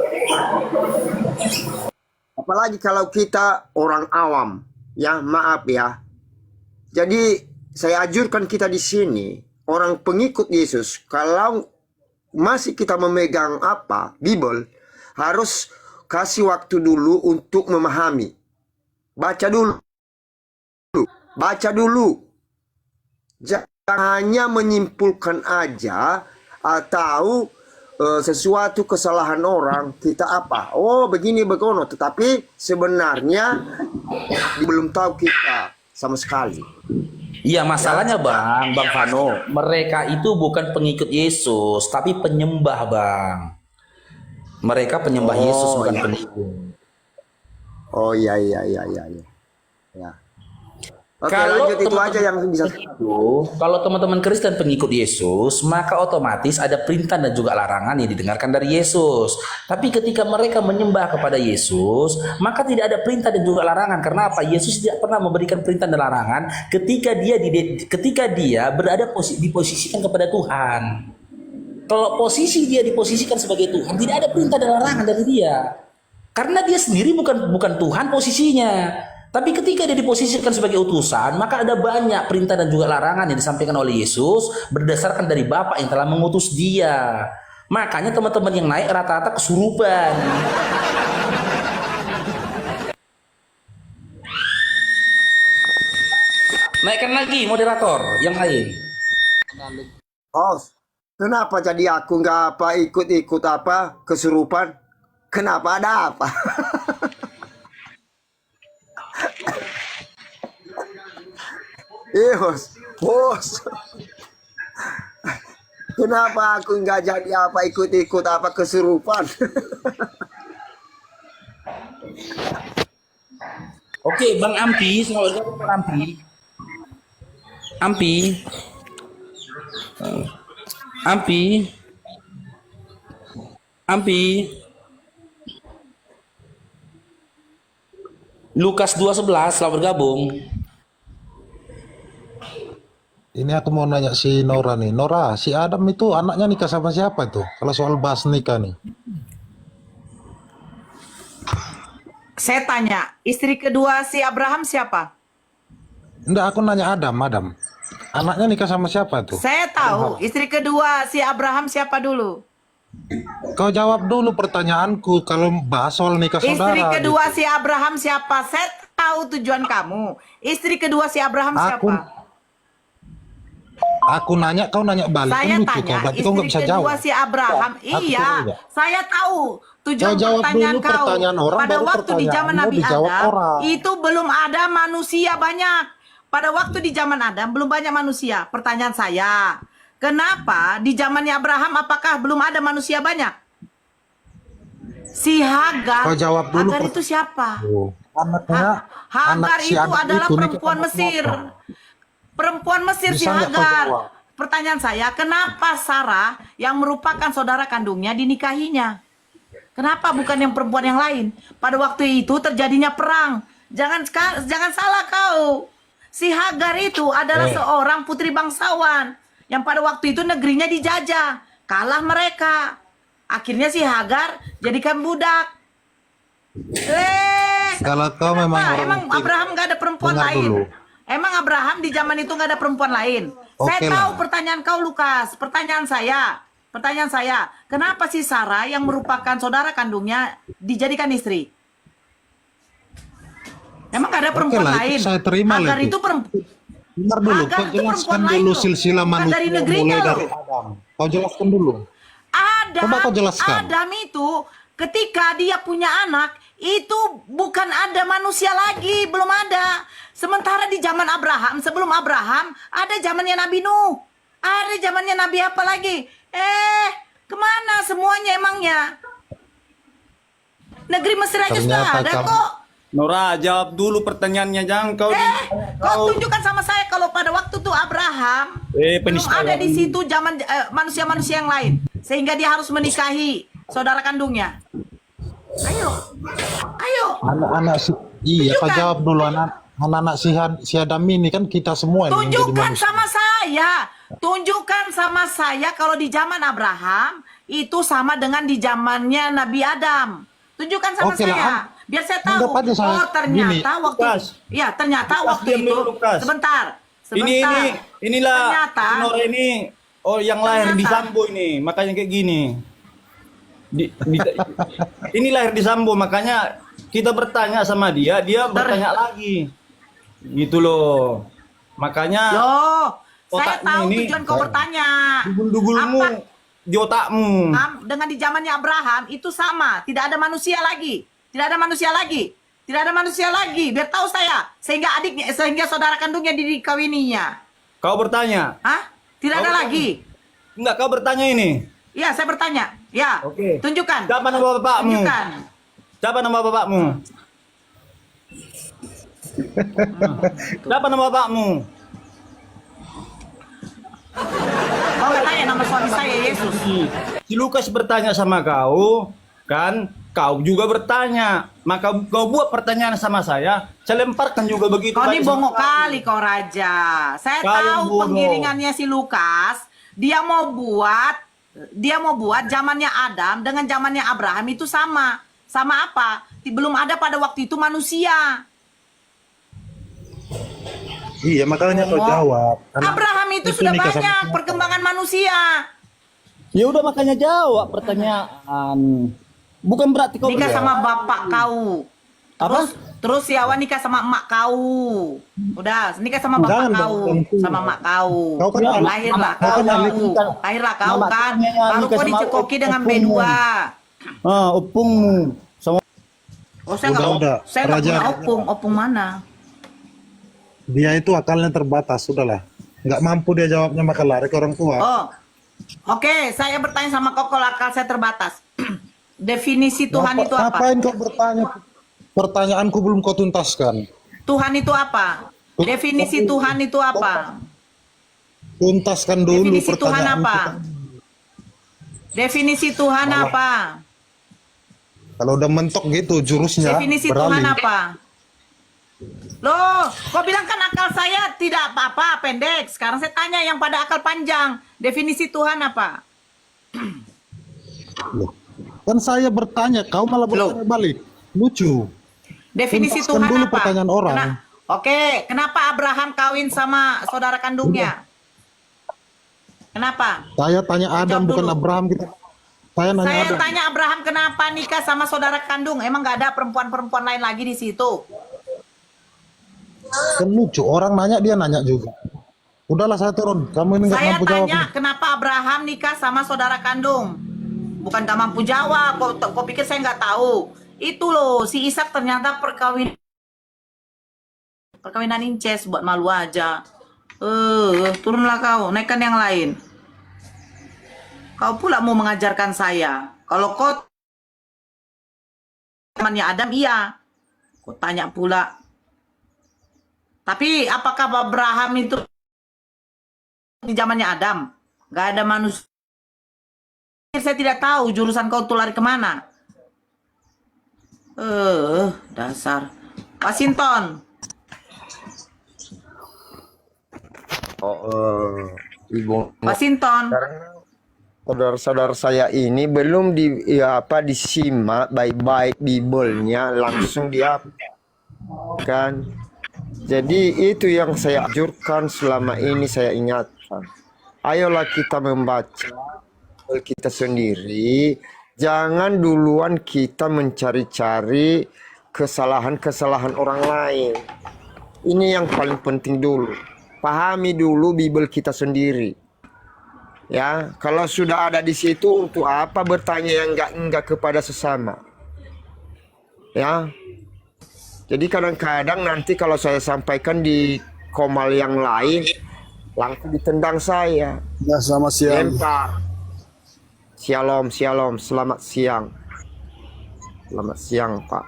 Apalagi kalau kita orang awam, ya maaf ya. Jadi saya ajurkan kita di sini orang pengikut Yesus, kalau masih kita memegang Bible, harus kasih waktu dulu untuk memahami. Baca dulu. Jangan hanya menyimpulkan aja atau sesuatu kesalahan orang kita begini begono, tetapi sebenarnya belum tahu kita sama sekali. Iya, masalahnya Bang Fano, mereka itu bukan pengikut Yesus, tapi penyembah Bang. Mereka penyembah Yesus bukan pengikut. Oh iya. Ya. Oke, Kalau lanjut itu aja yang bisa. Kalau teman-teman Kristen pengikut Yesus, maka otomatis ada perintah dan juga larangan yang didengarkan dari Yesus. Tapi ketika mereka menyembah kepada Yesus, maka tidak ada perintah dan juga larangan. Karena apa? Yesus tidak pernah memberikan perintah dan larangan ketika dia berada diposisikan kepada Tuhan. Kalau posisi dia diposisikan sebagai Tuhan, tidak ada perintah dan larangan dari dia. Karena dia sendiri bukan Tuhan posisinya. Tapi ketika dia diposisikan sebagai utusan, maka ada banyak perintah dan juga larangan yang disampaikan oleh Yesus berdasarkan dari Bapa yang telah mengutus dia. Makanya teman-teman yang naik rata-rata kesurupan. Naikkan lagi moderator yang lain. Oh, kenapa jadi aku nggak ikut-ikut kesurupan? Kenapa ada apa? Bos. Kenapa aku nggak jadi ikut-ikut kesurupan? Oke, Bang Ampi, selamat datang Bang Ampi. Lukas 2:11, selamat bergabung. Ini aku mau nanya si Nora nih. Nora, si Adam itu anaknya nikah sama siapa tuh? Kalau soal bahas nikah nih. Saya tanya, istri kedua si Abraham siapa? Enggak, aku nanya Adam. Anaknya nikah sama siapa tuh? Saya tahu, istri kedua si Abraham siapa dulu? Kau jawab dulu pertanyaanku kalau bahas soal nikah saudara. Istri kedua gitu. si Abraham siapa? Saya tahu tujuan kamu. Istri kedua si Abraham siapa? Aku nanya, kau nanya balik. Saya Kan lucu tanya, kau, berarti kau nggak bisa istri kedua jawab. si Abraham. Aku Iya, tanya. saya tahu tujuan Kau jawab pertanyaan dulu kau. pertanyaan orang, Pada baru waktu di zaman pertanyaanmu Nabi dijawab Adam, orang. itu belum ada manusia banyak. Pada waktu di zaman Adam, belum banyak manusia. Pertanyaan saya, kenapa di zamannya Abraham, apakah belum ada manusia banyak? Si Hagar, Kau jawab dulu Hagar itu siapa? Anaknya, Hagar si itu Adam adalah itu nikah perempuan sama Mesir. siapa? Perempuan Mesir si Bisa nggak kau Hagar. jawab? Pertanyaan saya, kenapa Sarah yang merupakan saudara kandungnya dinikahinya? Kenapa bukan yang perempuan yang lain? Pada waktu itu terjadinya perang. Jangan salah kau. Si Hagar itu adalah seorang putri bangsawan yang pada waktu itu negerinya dijajah, kalah mereka. Akhirnya si Hagar jadikan budak. Kalau kau memang orang Emang Abraham gak ada perempuan dengar lain? dulu. Emang Abraham di zaman itu gak ada perempuan lain? Saya Oke tahu lah. pertanyaan kau, Lukas. Pertanyaan saya, kenapa si Sarah yang merupakan saudara kandungnya dijadikan istri? Emang gak ada perempuan lah, itu lain? saya terima lah Hagar itu. itu perempuan. Dengar dulu, Hagar kau itu jelaskan perempuan lain dulu loh. silsilah Bukan manusia dari negerinya mulai loh. dari Adam. Kau jelaskan dulu. Coba kau jelaskan. Adam itu ketika dia punya anak itu bukan ada manusia lagi, belum ada. Sementara di zaman Abraham, sebelum Abraham ada zamannya Nabi Nuh, ada zamannya Nabi apa lagi? Kemana semuanya emangnya? Negeri Mesir aja sudah Ternyata ada kamu- kok. Nora, jawab dulu pertanyaannya, jangan kau Kau tunjukkan sama saya kalau pada waktu tuh Abraham belum penista ada di situ zaman manusia-manusia yang lain sehingga dia harus menikahi saudara kandungnya. Ayo. Anak-anak iya, kau Tunjukkan. jawab dulu anak-anak si Adam ini kan kita semua ini menjadi Tunjukkan manusia. sama saya. Tunjukkan sama saya kalau di zaman Abraham itu sama dengan di zamannya Nabi Adam. Tunjukkan sama Oke lah, saya. Biar saya tahu. anggap aja saya Oh, ternyata gini. waktu ternyata Lukas, waktu diam itu. dulu, Lukas. Sebentar. Inilah Ternyata Nora ini yang lahir di Ternyata. Sambo ini, makanya kayak gini. Ini lahir di Sambo, makanya kita bertanya sama dia bertanya lagi. Gitu loh. Makanya Loh, saya otaknya tahu ini tujuan kau bertanya. dugul-dugulmu Apa? di otakmu. Dengan di zamannya Abraham itu sama, tidak ada manusia lagi. Tidak ada manusia lagi. Tidak ada manusia lagi. Biar tahu saya, sehingga saudara kandungnya dikawininya. Kau bertanya? Hah? Tidak Kau ada bertanya? lagi. Enggak, kau bertanya ini. Ya, saya bertanya. Ya. Oke. Tunjukkan. Siapa nama bapakmu? Tunjukkan. Siapa nama bapakmu? Siapa nama bapakmu? Kau nggak tanya nama suami saya, Yesus. Si Lukas bertanya sama kau, kan? Kau juga bertanya. Maka kau buat pertanyaan sama saya lemparkan juga begitu. Kau ini balik sama bongok kau. kali kau raja. Saya Kalian tahu bodoh. penggiringannya si Lukas. Dia mau buat zamannya Adam dengan zamannya Abraham itu sama. Sama apa? Belum ada pada waktu itu manusia. Iya, makanya kau jawab. Abraham itu sudah nikah sama banyak siapa? perkembangan manusia. Ya udah makanya jawab pertanyaan. Bukan berarti kau Nikah sama bapak kau. Terus si Awan nikah sama emak kau. Udah, nikah sama bapak Jangan kau, dong, tentu. sama emak kau. Kau kan Lahirlah kau kau. kan ahli kita. Lahirlah kau Mama kan. tanya, Baru nikah kau sama dicekoki dengan opungmu. B2. Opungmu sama Oh, saya Udah, saya nggak Raja. punya opung. Opung mana? Dia itu akalnya terbatas, sudahlah. Nggak mampu dia jawabnya maka lari ke orang tua. Oh. Oke, saya bertanya sama kau kalau akal saya terbatas. Definisi Tuhan itu apa? Ngapain kau bertanya? Pertanyaanku belum kau tuntaskan. Tuhan itu apa? Definisi Tuhan itu apa? Tuntaskan dulu Definisi Tuhan pertanyaan apa? kita. Definisi Tuhan apa? Kalau udah mentok gitu jurusnya Definisi beralih. Tuhan apa? Loh, kau bilang kan akal saya tidak apa-apa, pendek. Sekarang saya tanya yang pada akal panjang. Definisi Tuhan apa? Loh, kan saya bertanya, kau malah bertanya balik. Lucu. Definisi Tuntaskan Tuhan dulu apa? pertanyaan orang. Oke, kenapa Abraham kawin sama saudara kandungnya? Kenapa? Saya tanya Adam, bukan Abraham kita. Saya nanya Saya Adam. tanya Abraham kenapa nikah sama saudara kandung? Emang gak ada perempuan-perempuan lain lagi di situ? Kan lucu, orang nanya dia nanya juga. Udahlah saya turun, kamu ini nggak Saya mampu tanya jawabnya. kenapa Abraham nikah sama saudara kandung? Bukan gak mampu jawab, kok pikir saya nggak tahu. Itu loh, si Ishak ternyata perkawinan inces buat malu aja. Turunlah kau, naikkan yang lain. Kau pula mau mengajarkan saya. Kalau kau temannya Adam, iya. Kau tanya pula. Tapi apakah Abraham itu di zamannya Adam? Gak ada manusia. Saya tidak tahu jurusan kau tuh lari kemana. Dasar. Washington. Ibu. Washington. Saudara-saudara saya ini belum disimak baik-baik Bible-nya, langsung kan. Jadi itu yang saya anjurkan selama ini, saya ingatkan. Ayolah kita membaca Bible kita sendiri, jangan duluan kita mencari-cari kesalahan-kesalahan orang lain. Ini yang paling penting dulu. Pahami dulu Bible kita sendiri. Ya, kalau sudah ada di situ, untuk apa bertanya yang enggak kepada sesama? Ya. Jadi kadang-kadang nanti kalau saya sampaikan di komal yang lain, langsung ditendang saya. Ya, selamat siang. Lempar. Shalom, selamat siang. Selamat siang, Pak.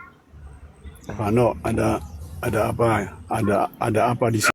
Pak No, ada apa? Ada apa di sini?